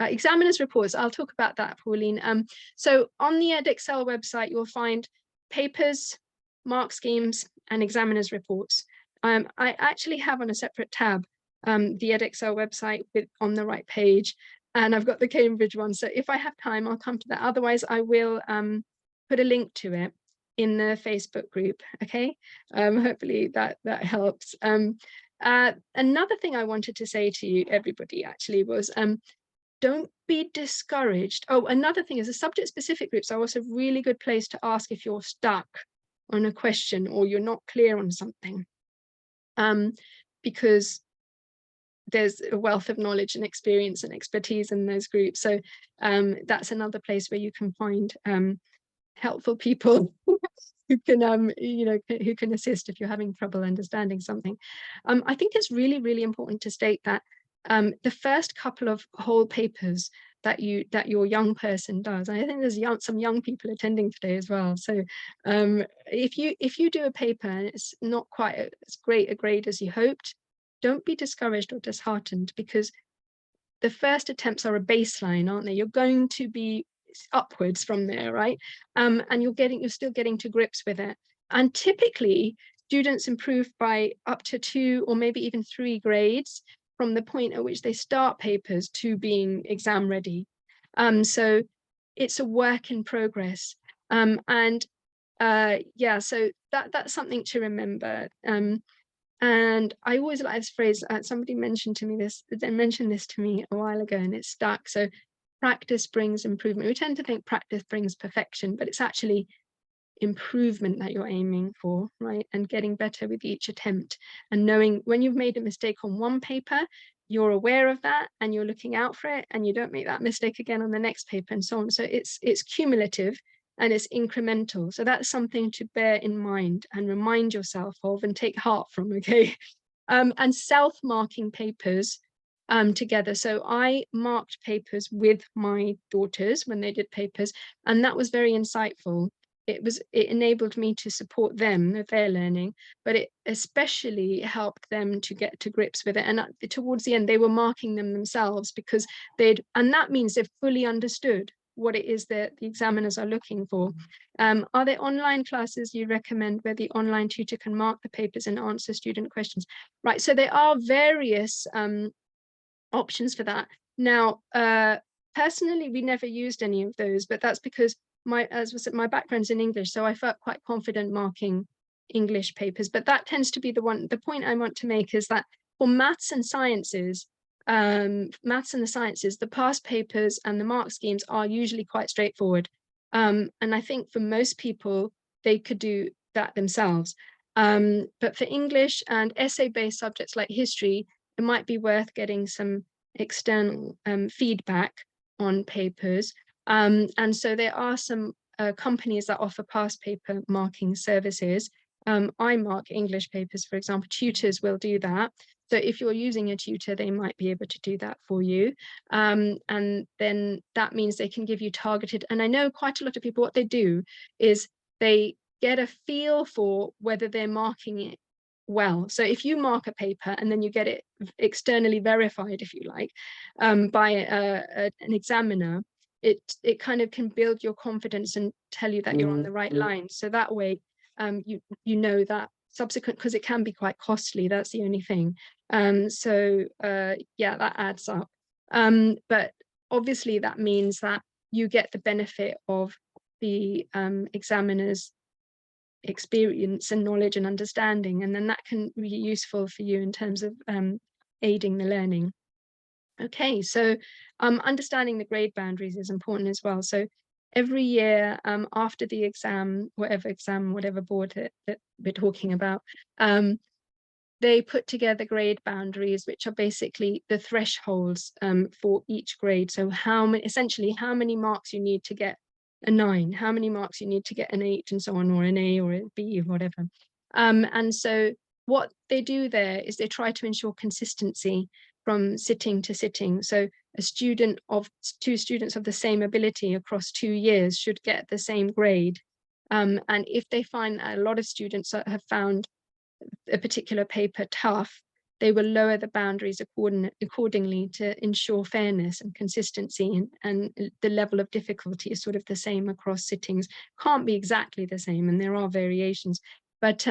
examiners reports, I'll talk about that, Pauline. So on the edXL website you'll find papers, mark schemes, and examiners reports. I actually have on a separate tab the edXL website on the right page, and I've got the Cambridge one, so if I have time I'll come to that. Otherwise I will put a link to it in the Facebook group, okay? Hopefully that helps. Another thing I wanted to say to you, everybody, actually, was don't be discouraged. Oh, another thing is the subject specific groups are also a really good place to ask if you're stuck on a question or you're not clear on something, because there's a wealth of knowledge and experience and expertise in those groups. So that's another place where you can find helpful people who can who can assist if you're having trouble understanding something. I think it's really, really important to state that the first couple of whole papers that your young person does, I think there's some young people attending today as well. So if you do a paper and it's not quite as great a grade as you hoped, don't be discouraged or disheartened, because the first attempts are a baseline, aren't they? You're going to be upwards from there, right? And you're still getting to grips with it. And typically, students improve by up to 2 or maybe even 3 grades from the point at which they start papers to being exam ready. So it's a work in progress. And yeah, so that's something to remember. And I always like this phrase, somebody mentioned this to me a while ago, and it stuck. So practice brings improvement. We tend to think practice brings perfection, but it's actually improvement that you're aiming for, right? And getting better with each attempt, and knowing when you've made a mistake on one paper, you're aware of that and you're looking out for it, and you don't make that mistake again on the next paper, and so on. So it's cumulative and it's incremental. So that's something to bear in mind and remind yourself of and take heart from, okay? And self-marking papers together. So I marked papers with my daughters when they did papers, and that was very insightful. It enabled me to support them with their learning, but it especially helped them to get to grips with it. And towards the end, they were marking them themselves, because and that means they've fully understood what it is that the examiners are looking for. Are there online classes you recommend where the online tutor can mark the papers and answer student questions? Right, so there are various options for that. Now, personally, we never used any of those, but that's because my background's in English, so I felt quite confident marking English papers. But that tends to be the point I want to make is that for maths and sciences, the past papers and the mark schemes are usually quite straightforward. And I think for most people, they could do that themselves. But for English and essay-based subjects like history, it might be worth getting some external feedback on papers. And so there are some companies that offer past paper marking services. I mark English papers, for example. Tutors will do that. So if you're using a tutor, they might be able to do that for you. And then that means they can give you targeted. And I know quite a lot of people, what they do is they get a feel for whether they're marking it well. So if you mark a paper and then you get it externally verified, if you like, by an examiner, it kind of can build your confidence and tell you that you're on the right line. So that way, you know that subsequent, because it can be quite costly. That's the only thing. So yeah, that adds up. But obviously that means that you get the benefit of the examiner's experience and knowledge and understanding, and then that can be useful for you in terms of aiding the learning. Okay, so understanding the grade boundaries is important as well. So every year after the exam, whatever board that we're talking about, they put together grade boundaries, which are basically the thresholds for each grade. So essentially how many marks you need to get a 9, how many marks you need to get an 8, and so on, or an A or a B, or whatever. And so what they do there is they try to ensure consistency from sitting to sitting. So two students of the same ability across 2 years should get the same grade. And if they find that a lot of students have found a particular paper tough, they will lower the boundaries accordingly to ensure fairness and consistency, and the level of difficulty is sort of the same across sittings. Can't be exactly the same, and there are variations, but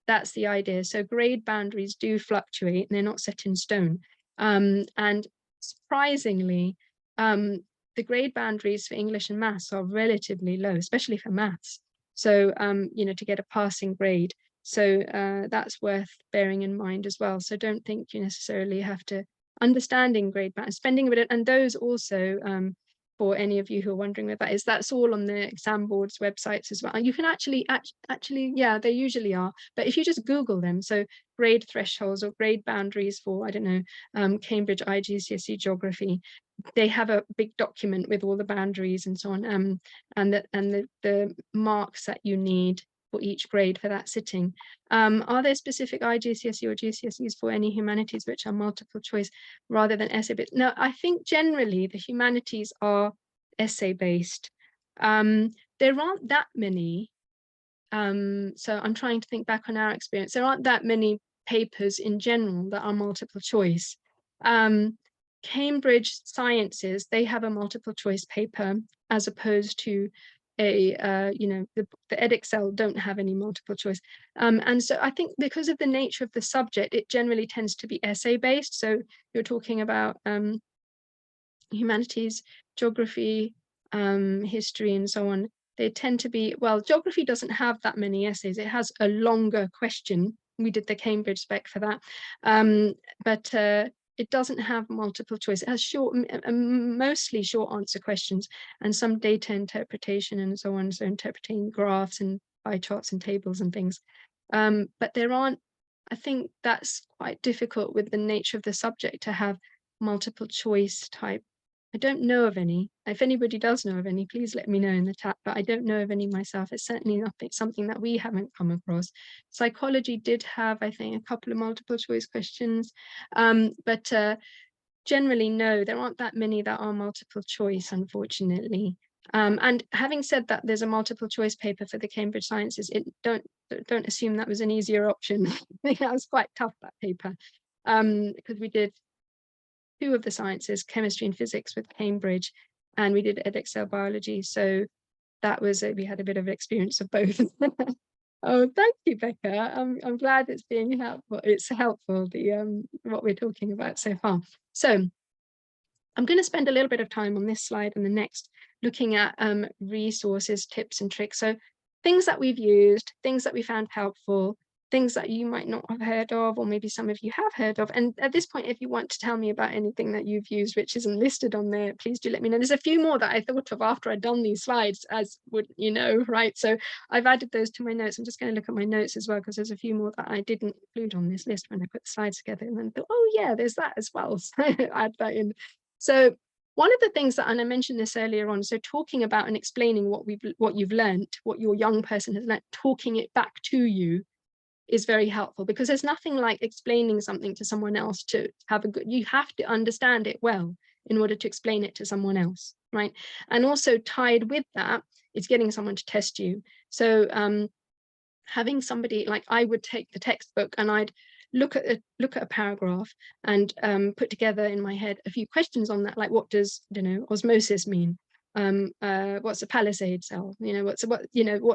that's the idea. So grade boundaries do fluctuate and they're not set in stone. And surprisingly, the grade boundaries for English and maths are relatively low, especially for maths. So, you know, to get a passing grade. So that's worth bearing in mind as well. So don't think you necessarily have to understanding grade boundaries, spending a bit, and those also, for any of you who are wondering where that is, that's all on the exam board's websites as well. And you can actually, yeah, they usually are. But if you just Google them, so grade thresholds or grade boundaries for, I don't know, Cambridge IGCSE geography, they have a big document with all the boundaries and so on, and the marks that you need for each grade for that sitting. Are there specific IGCSE or GCSEs for any humanities which are multiple choice rather than essay based? No, I think generally the humanities are essay based. There aren't that many. So I'm trying to think back on our experience. There aren't that many papers in general that are multiple choice. Cambridge Sciences, they have a multiple choice paper as opposed to a, you know, the Edexcel don't have any multiple choice. And so I think because of the nature of the subject, it generally tends to be essay based. So you're talking about humanities, geography, history, and so on. They tend to be, well, geography doesn't have that many essays. It has a longer question. We did the Cambridge spec for that. But it doesn't have multiple choice. It has mostly short answer questions and some data interpretation and so on. So interpreting graphs and pie charts and tables and things. But there aren't, I think that's quite difficult with the nature of the subject to have multiple choice type. I don't know of any. If anybody does know of any, please let me know in the chat, but I don't know of any myself. It's certainly something that we haven't come across. Psychology did have, I think, a couple of multiple choice questions, but generally, no, there aren't that many that are multiple choice, unfortunately. And having said that, there's a multiple choice paper for the Cambridge Sciences. Don't assume that was an easier option. I think that was quite tough, that paper, because we did 2 of the sciences, chemistry and physics with Cambridge, and we did Edexcel biology. So that was, we had a bit of experience of both. Oh, thank you, Becca. I'm glad it's being helpful. It's helpful, the what we're talking about so far. So I'm going to spend a little bit of time on this slide and the next, looking at resources, tips and tricks. So things that we've used, things that we found helpful, things that you might not have heard of, or maybe some of you have heard of. And at this point, if you want to tell me about anything that you've used which isn't listed on there, please do let me know. There's a few more that I thought of after I'd done these slides, as would you know, right? So I've added those to my notes. I'm just going to look at my notes as well, because there's a few more that I didn't include on this list when I put the slides together, and then thought, oh yeah, there's that as well. So add that in. So one of the things that, and I mentioned this earlier on, so talking about and explaining what you've learned, what your young person has learned, talking it back to you is very helpful, because there's nothing like explaining something to someone else to have a good, you have to understand it well in order to explain it to someone else, right? And also tied with that is getting someone to test you. So having somebody, like I would take the textbook and I'd look at a paragraph and put together in my head a few questions on that, like what does, you know, osmosis mean? What's a palisade cell? You know,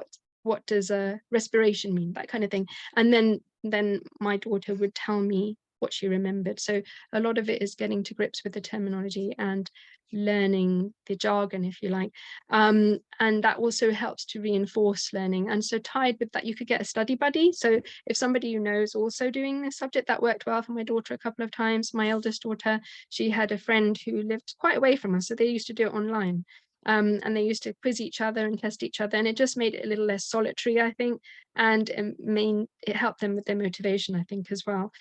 what does respiration mean? That kind of thing. And then my daughter would tell me what she remembered. So a lot of it is getting to grips with the terminology and learning the jargon, if you like. And that also helps to reinforce learning. And so tied with that, you could get a study buddy. So if somebody you know is also doing this subject, that worked well for my daughter a couple of times. My eldest daughter, she had a friend who lived quite away from us, so they used to do it online. And they used to quiz each other and test each other, and it just made it a little less solitary, I think, and it helped them with their motivation, I think, as well.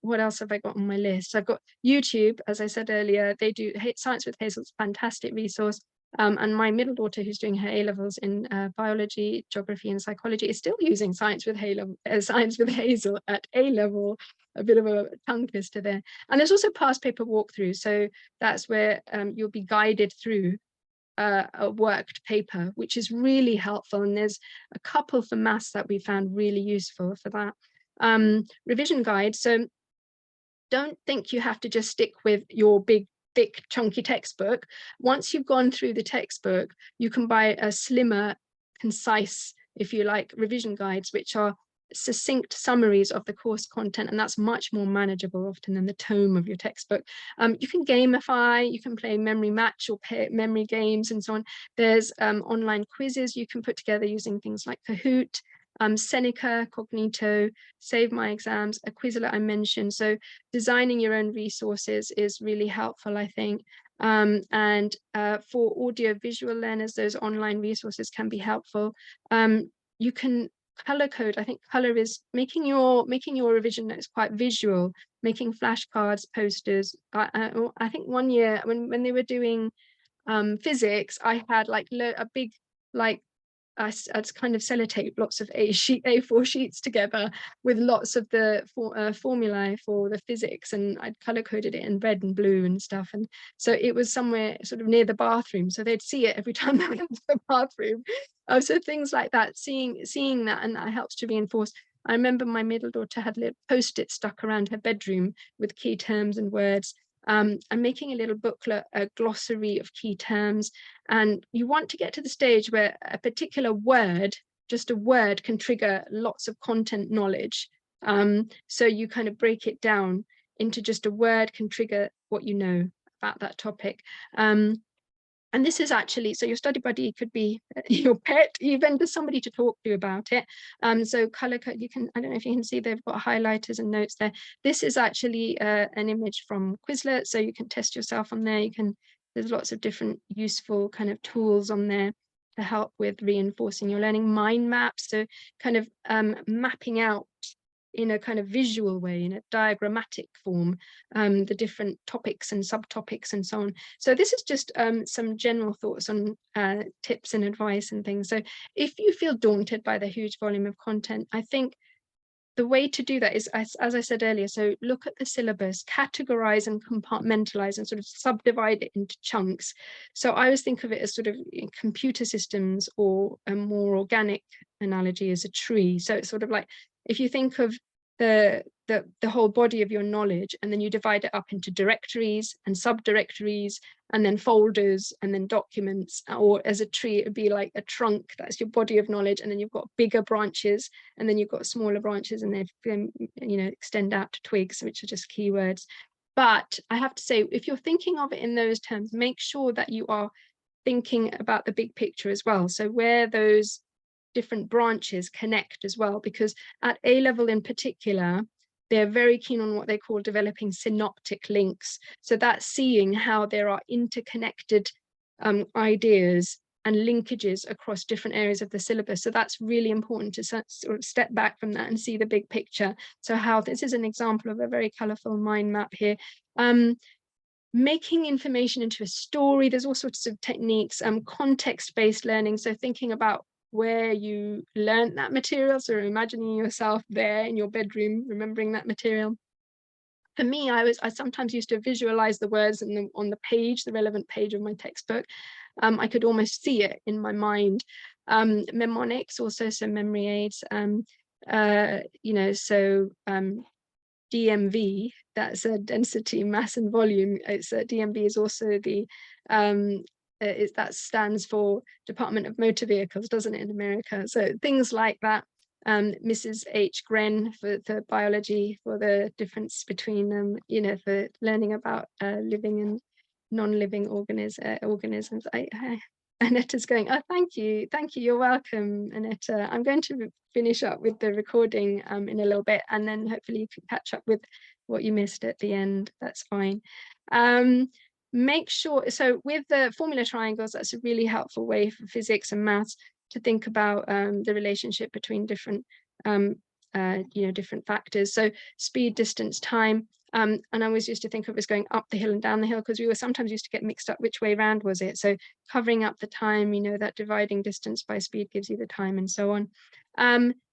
What else have I got on my list? I've got YouTube, as I said earlier. They do Science with Hazel's fantastic resource. And my middle daughter, who's doing her A-levels in biology, geography, and psychology, is still using Science with Hazel at A-level. A bit of a tongue twister there. And there's also past paper walkthrough. So that's where you'll be guided through a worked paper, which is really helpful. And there's a couple for maths that we found really useful for that. Revision guide. So don't think you have to just stick with your big, thick, chunky textbook. Once you've gone through the textbook, you can buy a slimmer, concise, if you like, revision guides, which are succinct summaries of the course content, and that's much more manageable often than the tome of your textbook. You can gamify, you can play memory match or memory games and so on. There's online quizzes you can put together using things like Kahoot, Seneca, Cognito, Save My Exams, a Quizlet I mentioned. So designing your own resources is really helpful, I think. And for audio visual learners, those online resources can be helpful. You can color code. I think color is making your revision notes quite visual, making flashcards, posters. I think one year when they were doing physics, I had like a big like I'd kind of sellotape lots of A4 sheets together with lots of the formulae for the physics, and I'd color coded it in red and blue and stuff. And so it was somewhere sort of near the bathroom, so they'd see it every time they went into the bathroom. So things like that, seeing that, and that helps to reinforce. I remember my middle daughter had little post-it stuck around her bedroom with key terms and words. I'm making a little booklet, a glossary of key terms, and you want to get to the stage where a particular word, just a word, can trigger lots of content knowledge. So you kind of break it down into just a word can trigger what you know about that topic. And this is actually, so your study buddy could be your pet, even just somebody to talk to about it. So color code, you can, I don't know if you can see, they've got highlighters and notes there. This is actually an image from Quizlet, so you can test yourself on there. You can, there's lots of different useful kind of tools on there to help with reinforcing your learning. Mind maps, so kind of mapping out in a kind of visual way, in a diagrammatic form, the different topics and subtopics and so on. So this is just some general thoughts on tips and advice and things. So if you feel daunted by the huge volume of content, I think the way to do that is, as I said earlier, so look at the syllabus, categorize and compartmentalize and sort of subdivide it into chunks. So I always think of it as sort of computer systems, or a more organic analogy as a tree. So it's sort of like, if you think of the whole body of your knowledge, and then you divide it up into directories and subdirectories, and then folders, and then documents, or as a tree, it would be like a trunk, that's your body of knowledge, and then you've got bigger branches, and then you've got smaller branches, and then extend out to twigs, which are just keywords. But I have to say, if you're thinking of it in those terms, make sure that you are thinking about the big picture as well. So where those different branches connect as well, because at A level in particular, they're very keen on what they call developing synoptic links. So that's seeing how there are interconnected ideas and linkages across different areas of the syllabus. So that's really important to sort of step back from that and see the big picture. So how this is an example of a very colorful mind map here. Making information into a story, there's all sorts of techniques, context-based learning. So thinking about where you learned that material, so imagining yourself there in your bedroom, remembering that material. For me, I sometimes used to visualize the words on the page, the relevant page of my textbook. I could almost see it in my mind. Mnemonics also, so memory aids. So DMV, that's a density, mass and volume. It's DMV is also the that stands for Department of Motor Vehicles, doesn't it, in America? So things like that. Mrs. H. Gren for the biology, for the difference between them, for learning about living and non-living organisms. Annetta's going, oh, thank you, you're welcome, Annetta. I'm going to finish up with the recording in a little bit, and then hopefully you can catch up with what you missed at the end. That's fine. Make sure, so with the formula triangles, that's a really helpful way for physics and maths to think about the relationship between different different factors. So speed, distance, time. And I always used to think of it as going up the hill and down the hill, because we were sometimes used to get mixed up which way around was it. So covering up the time, that dividing distance by speed gives you the time, and so on.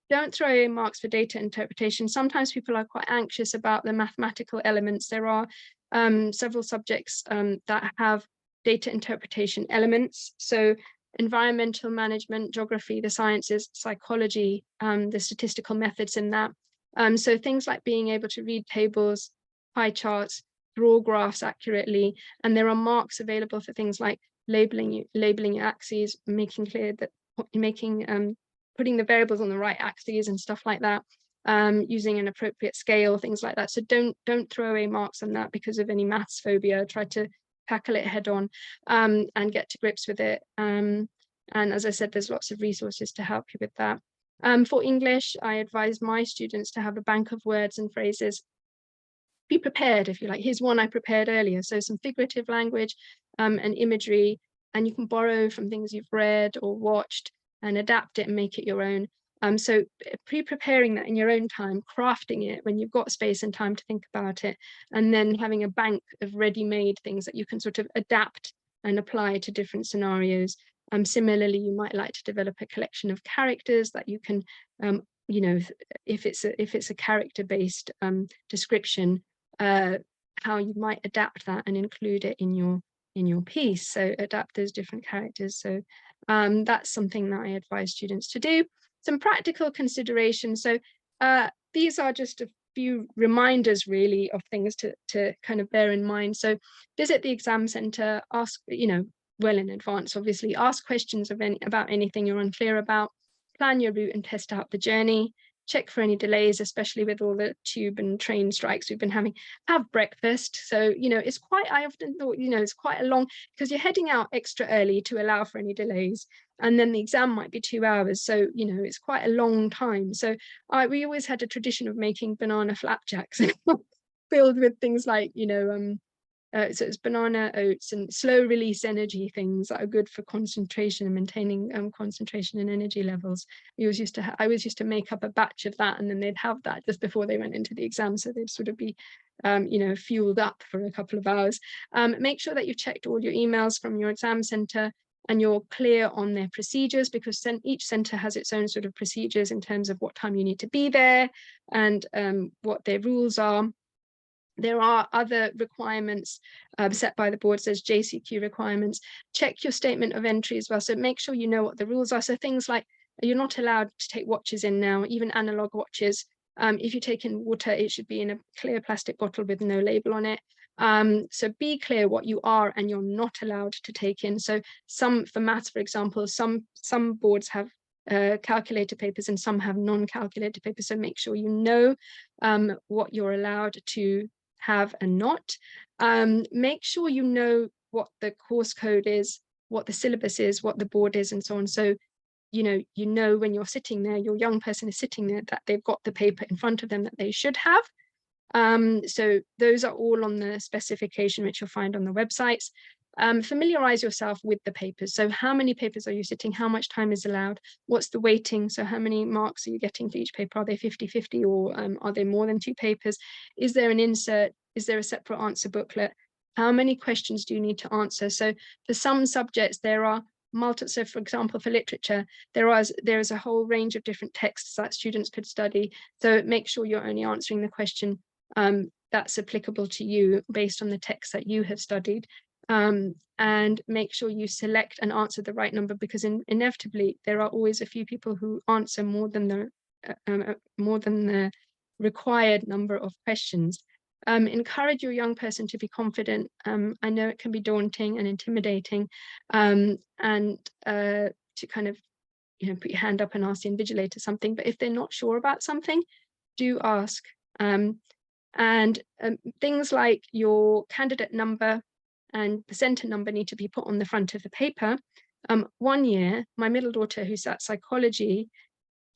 Don't throw away marks for data interpretation. Sometimes people are quite anxious about the mathematical elements. There are several subjects that have data interpretation elements. So environmental management, geography, the sciences, psychology, the statistical methods in that. So things like being able to read tables, pie charts, draw graphs accurately, and there are marks available for things like labeling your axes, making clear that putting the variables on the right axes and stuff like that, using an appropriate scale, things like that. So don't throw away marks on that because of any maths phobia. Try to tackle it head on and get to grips with it. And as I said, there's lots of resources to help you with that. For English, I advise my students to have a bank of words and phrases. Be prepared, if you like. Here's one I prepared earlier. So some figurative language and imagery, and you can borrow from things you've read or watched and adapt it and make it your own. So pre-preparing that in your own time, crafting it when you've got space and time to think about it, and then having a bank of ready-made things that you can sort of adapt and apply to different scenarios Similarly, you might like to develop a collection of characters that you can, you know, if it's a character-based description, how you might adapt that and include it in your piece. So adapt those different characters. So that's something that I advise students to do. Some practical considerations. So these are just a few reminders really of things to kind of bear in mind. So visit the exam center, ask, well in advance, obviously, ask questions about anything you're unclear about, plan your route and test out the journey, check for any delays, especially with all the tube and train strikes we've been having, have breakfast. So, it's quite, I often thought, it's quite a long, because you're heading out extra early to allow for any delays. And then the exam might be 2 hours. So, it's quite a long time. So we always had a tradition of making banana flapjacks filled with things like, so it's banana, oats, and slow release energy things that are good for concentration and maintaining concentration and energy levels. I always used to make up a batch of that, and then they'd have that just before they went into the exam, so they'd sort of be, fueled up for a couple of hours. Make sure that you've checked all your emails from your exam center and you're clear on their procedures, because each center has its own sort of procedures in terms of what time you need to be there and what their rules are. There are other requirements set by the board, says JCQ requirements. Check your statement of entry as well. So make sure you know what the rules are. So things like you're not allowed to take watches in now, even analog watches. If you take in water, it should be in a clear plastic bottle with no label on it. So be clear what you are and you're not allowed to take in. So for maths, for example, some boards have calculator papers and some have non-calculator papers. So make sure you know what you're allowed to have and not. Make sure you know what the course code is, what the syllabus is, what the board is, and so on. So, you know when you're sitting there, your young person is sitting there, that they've got the paper in front of them that they should have. So those are all on the specification, which you'll find on the websites. Familiarize yourself with the papers. So how many papers are you sitting? How much time is allowed? What's the weighting? So how many marks are you getting for each paper? Are they 50-50 or are they more than 2 papers? Is there an insert? Is there a separate answer booklet? How many questions do you need to answer? So for some subjects, there are multiple. So for example, for literature, there is a whole range of different texts that students could study. So make sure you're only answering the question that's applicable to you based on the text that you have studied. And make sure you select and answer the right number, because inevitably there are always a few people who answer more than the required number of questions. Encourage your young person to be confident. I know it can be daunting and intimidating, and to kind of put your hand up and ask the invigilator something, but if they're not sure about something, do ask. And things like your candidate number and the center number need to be put on the front of the paper. One year, my middle daughter, who sat psychology,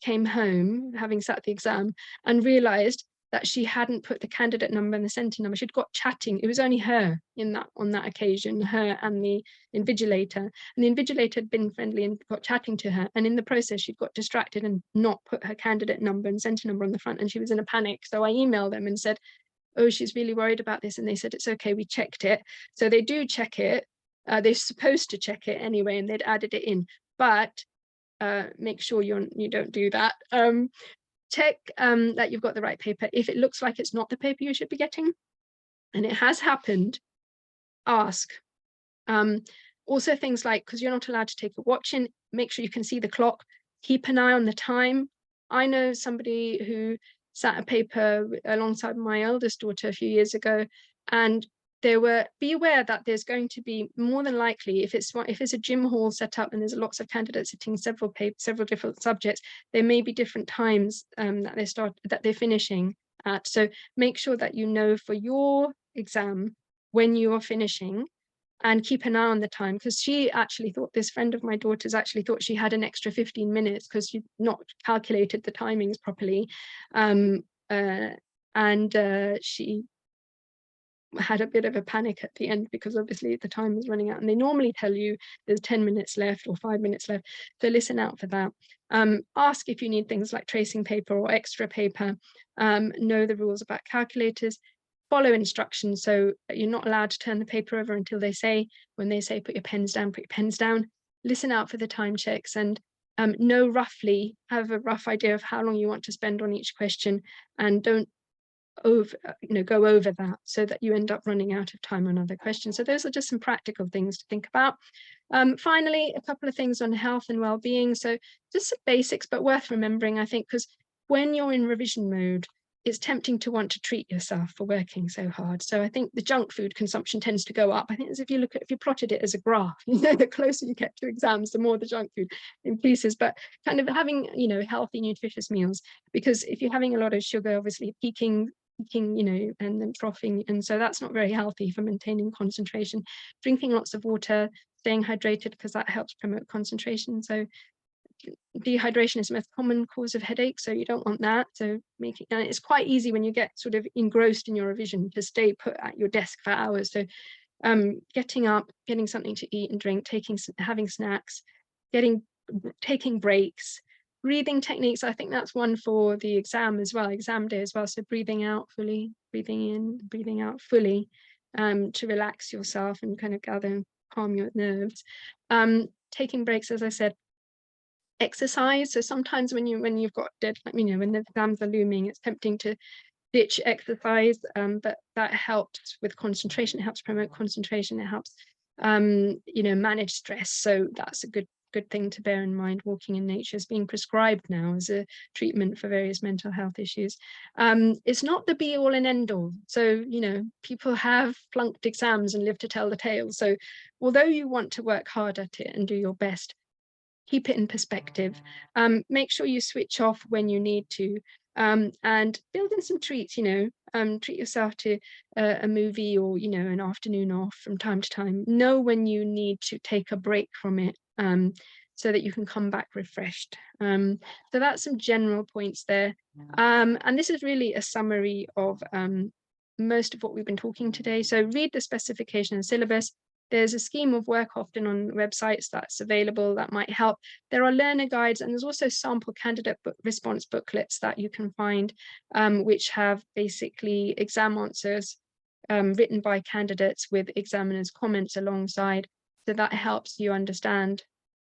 came home having sat the exam and realized that she hadn't put the candidate number and the center number. She'd got chatting. It was only her on that occasion, her and the invigilator. And the invigilator had been friendly and got chatting to her. And in the process, she'd got distracted and not put her candidate number and center number on the front. And she was in a panic. So I emailed them and said, oh, she's really worried about this. And they said, it's okay, we checked it. So they do check it. They're supposed to check it anyway, and they'd added it in. But make sure you don't do that. Check that you've got the right paper. If it looks like it's not the paper you should be getting, and it has happened, ask. Also things like, because you're not allowed to take a watch in, make sure you can see the clock, keep an eye on the time. I know somebody who sat a paper alongside my eldest daughter a few years ago, and be aware that there's going to be, more than likely, if it's a gym hall set up and there's lots of candidates sitting several different subjects, there may be different times that they're finishing at. So make sure that you know for your exam when you are finishing, and keep an eye on the time, because this friend of my daughter's actually thought she had an extra 15 minutes because she'd not calculated the timings properly. She had a bit of a panic at the end, because obviously the time was running out, and they normally tell you there's 10 minutes left or 5 minutes left. So listen out for that. Ask if you need things like tracing paper or extra paper. Know the rules about calculators. Follow instructions. So you're not allowed to turn the paper over until when they say put your pens down, put your pens down. listen out for the time checks, and have a rough idea of how long you want to spend on each question, and don't go over that so that you end up running out of time on other questions. So those are just some practical things to think about. Finally, a couple of things on health and well-being. So just some basics, but worth remembering, I think, because when you're in revision mode, it's tempting to want to treat yourself for working so hard. So I think the junk food consumption tends to go up. I think as if you plotted it as a graph, the closer you get to exams, the more the junk food increases. But kind of having, healthy, nutritious meals, because if you're having a lot of sugar, obviously peaking, and then troughing, and so that's not very healthy for maintaining concentration. Drinking lots of water, staying hydrated, because that helps promote concentration. So dehydration is the most common cause of headache, so you don't want that. So and it's quite easy when you get sort of engrossed in your revision to stay put at your desk for hours. So getting up, getting something to eat and drink, having snacks, taking breaks, breathing techniques. I think that's one for the exam as well, exam day as well. So breathing out fully, breathing in, breathing out fully, to relax yourself and kind of calm your nerves. Taking breaks, as I said. Exercise. So sometimes when you've got when the exams are looming, it's tempting to ditch exercise, but that helps with concentration. It helps promote concentration. It helps manage stress. So that's a good thing to bear in mind. Walking in nature is being prescribed now as a treatment for various mental health issues. It's not the be all and end all. So people have flunked exams and live to tell the tale. So although you want to work hard at it and do your best, keep it in perspective. Make sure you switch off when you need to, and build in some treats. Treat yourself to a movie, or an afternoon off from time to time. Know when you need to take a break from it, so that you can come back refreshed. So that's some general points there, and this is really a summary of most of what we've been talking today. So read the specification and syllabus. There's a scheme of work often on websites that's available that might help. There are learner guides, and there's also sample candidate response booklets that you can find, which have basically exam answers written by candidates with examiners' comments alongside. So that helps you understand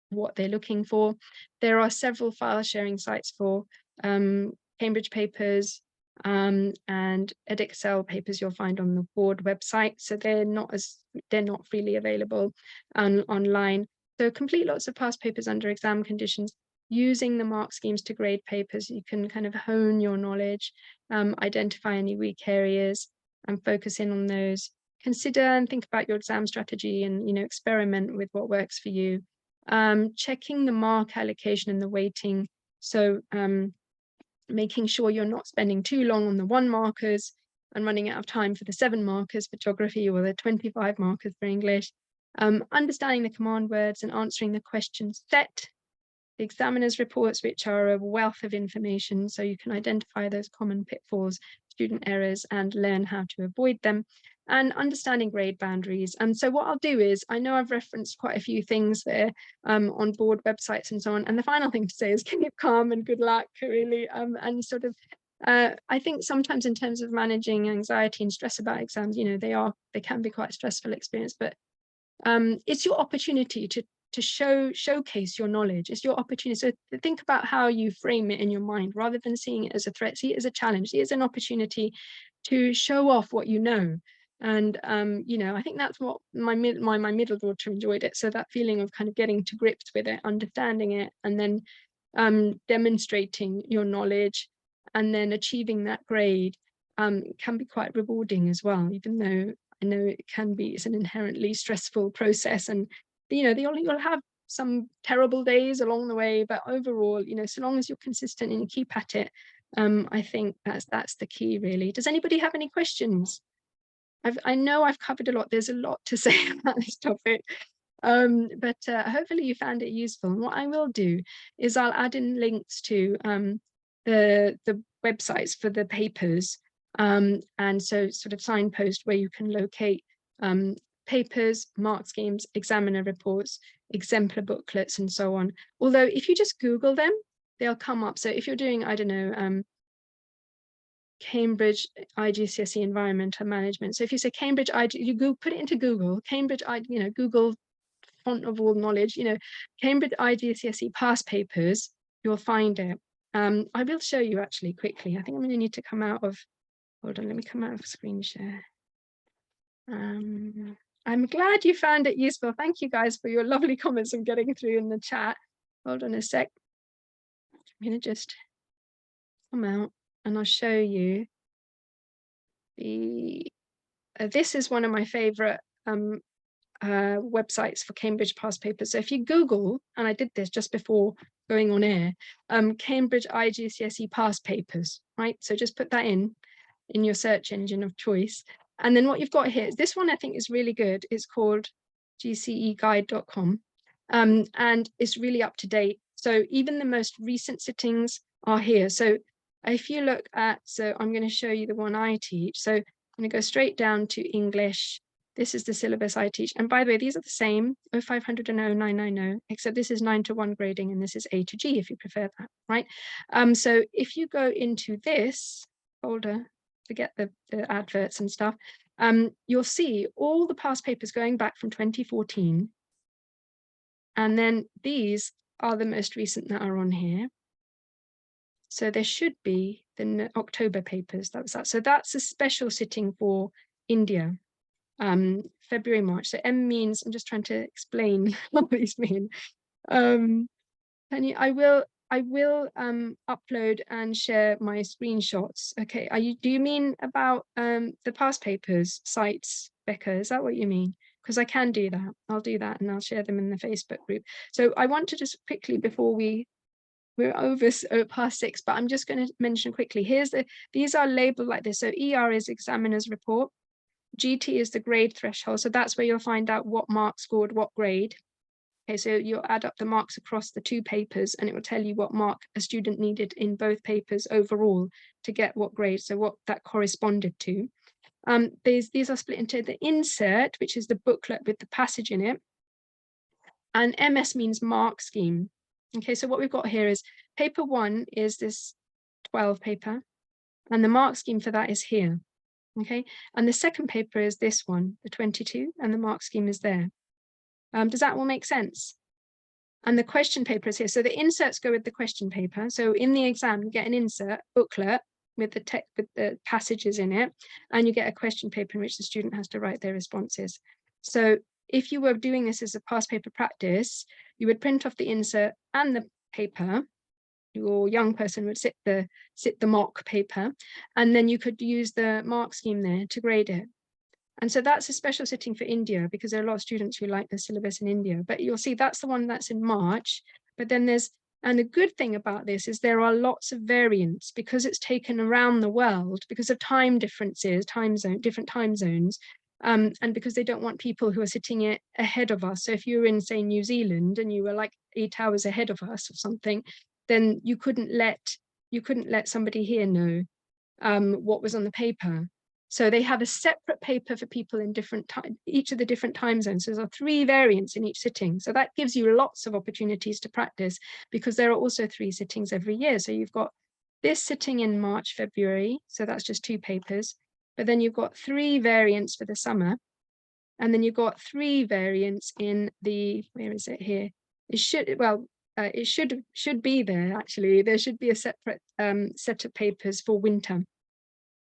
what they're looking for. There are several file sharing sites for Cambridge papers, and Edexcel papers you'll find on the board website. So they're not freely available online. So complete lots of past papers under exam conditions. Using the mark schemes to grade papers, you can kind of hone your knowledge, identify any weak areas and focus in on those. Consider and think about your exam strategy, and experiment with what works for you. Checking the mark allocation and the weighting. So making sure you're not spending too long on the 1 markers and running out of time for the 7 markers for geography, or the 25 markers for English. Understanding the command words and answering the question set. The examiner's reports, which are a wealth of information, so you can identify those common pitfalls, student errors, and learn how to avoid them. And understanding grade boundaries. So what I'll do is, I know I've referenced quite a few things there on board websites and so on. And the final thing to say is keep calm and good luck, really. And sort of, I think sometimes in terms of managing anxiety and stress about exams, they can be quite a stressful experience, but it's your opportunity to showcase your knowledge. It's your opportunity. So think about how you frame it in your mind, rather than seeing it as a threat. See it as a challenge. See it as an opportunity to show off what you know. And I think that's what my middle daughter enjoyed it. So that feeling of kind of getting to grips with it, understanding it, and then demonstrating your knowledge, and then achieving that grade can be quite rewarding as well, even though I know it's an inherently stressful process, and you'll have some terrible days along the way, but overall, so long as you're consistent and you keep at it, I think that's the key, really. Does anybody have any questions? I know I've covered a lot. There's a lot to say about this topic, but hopefully you found it useful. And what I will do is I'll add in links to the websites for the papers, and so sort of signpost where you can locate papers, mark schemes, examiner reports, exemplar booklets, and so on. Although if you just Google them, they'll come up. So if you're doing, I don't know, Cambridge IGCSE environmental management. So if you say Cambridge put it into Google, Cambridge Google font of all knowledge, you know, Cambridge IGCSE past papers, you'll find it. I will show you actually quickly. I think I'm going to need to come out of, hold on, let me come out of screen share. I'm glad you found it useful. Thank you guys for your lovely comments I'm getting through in the chat. Hold on a sec. I'm going to just come out and I'll show you the, this is one of my favorite websites for Cambridge past papers. So if you Google, and I did this just before going on air, Cambridge IGCSE past papers, right? So just put that in your search engine of choice. And then what you've got here is this one I think is really good. It's called gceguide.com, and it's really up to date. So even the most recent sittings are here. So if you look at, so I'm going to show you the one I teach. So I'm going to go straight down to English. This is the syllabus I teach. And by the way, these are the same, 0500 and 0990, except this is 9-to-1 grading and this is A to G if you prefer that, right? So if you go into this folder, forget the adverts and stuff, you'll see all the past papers going back from 2014. And then these are the most recent that are on here. So there should be the October papers. That was that. So that's a special sitting for India, February, March. So M means, I'm just trying to explain what these mean. I will upload and share my screenshots. Okay, do you mean about the past papers sites, Becca? Is that what you mean? Because I can do that. I'll do that and I'll share them in the Facebook group. So I want to just quickly, before we're over past 6, but I'm just going to mention quickly, these are labeled like this. So ER is examiner's report, GT is the grade threshold. So that's where you'll find out what mark scored what grade. Okay, so you'll add up the marks across the 2 papers and it will tell you what mark a student needed in both papers overall to get what grade, so what that corresponded to. These are split into the insert, which is the booklet with the passage in it, and MS means mark scheme. Okay, so what we've got here is paper 1 is this 12 paper, and the mark scheme for that is here. Okay, and the second paper is this one, the 22, and the mark scheme is there. Does that all make sense? And the question paper is here. So the inserts go with the question paper. So in the exam, you get an insert booklet with the text, with the passages in it, and you get a question paper in which the student has to write their responses. So if you were doing this as a past paper practice, you would print off the insert and the paper. Your young person would sit the mock paper, and then you could use the mark scheme there to grade it. And so that's a special sitting for India because there are a lot of students who like the syllabus in India, but you'll see that's the one that's in March. But then and the good thing about this is there are lots of variants because it's taken around the world because of time differences, different time zones, and because they don't want people who are sitting ahead of us. So if you were in, say, New Zealand and you were like 8 hours ahead of us or something, then you couldn't let somebody here know what was on the paper. So they have a separate paper for people in each of the different time zones. So there are 3 variants in each sitting. So that gives you lots of opportunities to practice because there are also 3 sittings every year. So you've got this sitting in March, February. So that's just 2 papers. But then you've got 3 variants for the summer. And then you've got 3 variants in the, where is it here? It should be there actually. There should be a separate set of papers for winter,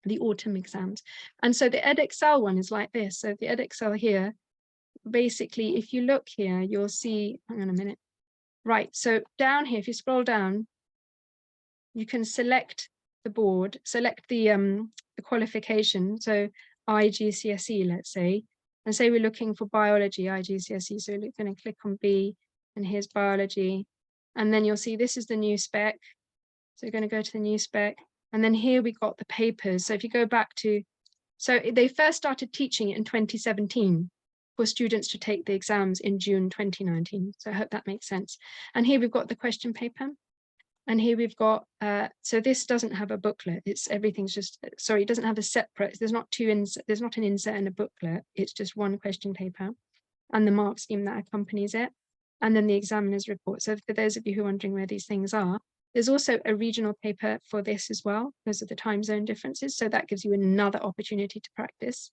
the autumn exams. And so the Edexcel one is like this. So the Edexcel here, basically, if you look here, you'll see, hang on a minute. Right, so down here, if you scroll down, you can select the board, select the qualification. So IGCSE, let's say, and say we're looking for biology, IGCSE. So we're going to click on B, and here's biology. And then you'll see this is the new spec. So you're going to go to the new spec. And then here we got the papers. So if you go back to, so they first started teaching it in 2017 for students to take the exams in June 2019. So I hope that makes sense. And here we've got the question paper. And here we've got, so this doesn't have a booklet. Everything's just, sorry, it doesn't have a separate, there's not an insert and a booklet. It's just one question paper and the mark scheme that accompanies it. And then the examiner's report. So for those of you who are wondering where these things are, there's also a regional paper for this as well, because of the time zone differences. So that gives you another opportunity to practice.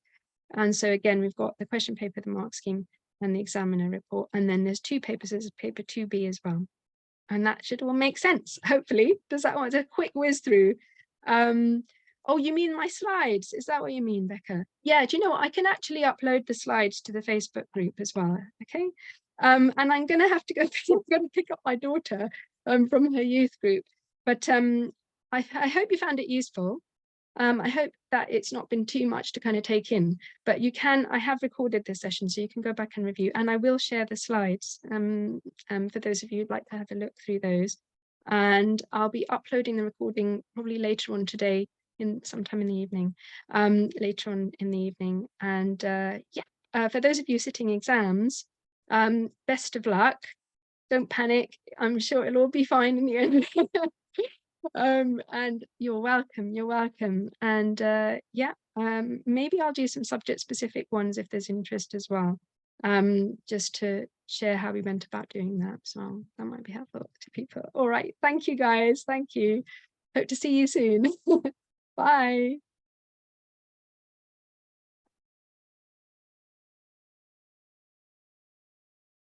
And so again, we've got the question paper, the mark scheme, and the examiner report. And then there's 2 papers, there's paper 2B as well. And that should all make sense, hopefully. Does that want a quick whiz through? Oh, you mean my slides? Is that what you mean, Becca? Yeah, do you know what? I can actually upload the slides to the Facebook group as well, okay? And I'm gonna have to go, I'm gonna pick up my daughter from her youth group. But I hope you found it useful. I hope that it's not been too much to kind of take in, but you can, I have recorded this session, so you can go back and review, and I will share the slides for those of you who'd like to have a look through those. And I'll be uploading the recording probably later on today, sometime in the evening, later on in the evening. And yeah, for those of you sitting exams, best of luck. Don't panic. I'm sure it'll all be fine in the end. And you're welcome. And yeah, maybe I'll do some subject specific ones if there's interest as well, just to share how we went about doing that. So that might be helpful to people. All right, thank you guys, thank you. Hope to see you soon. Bye.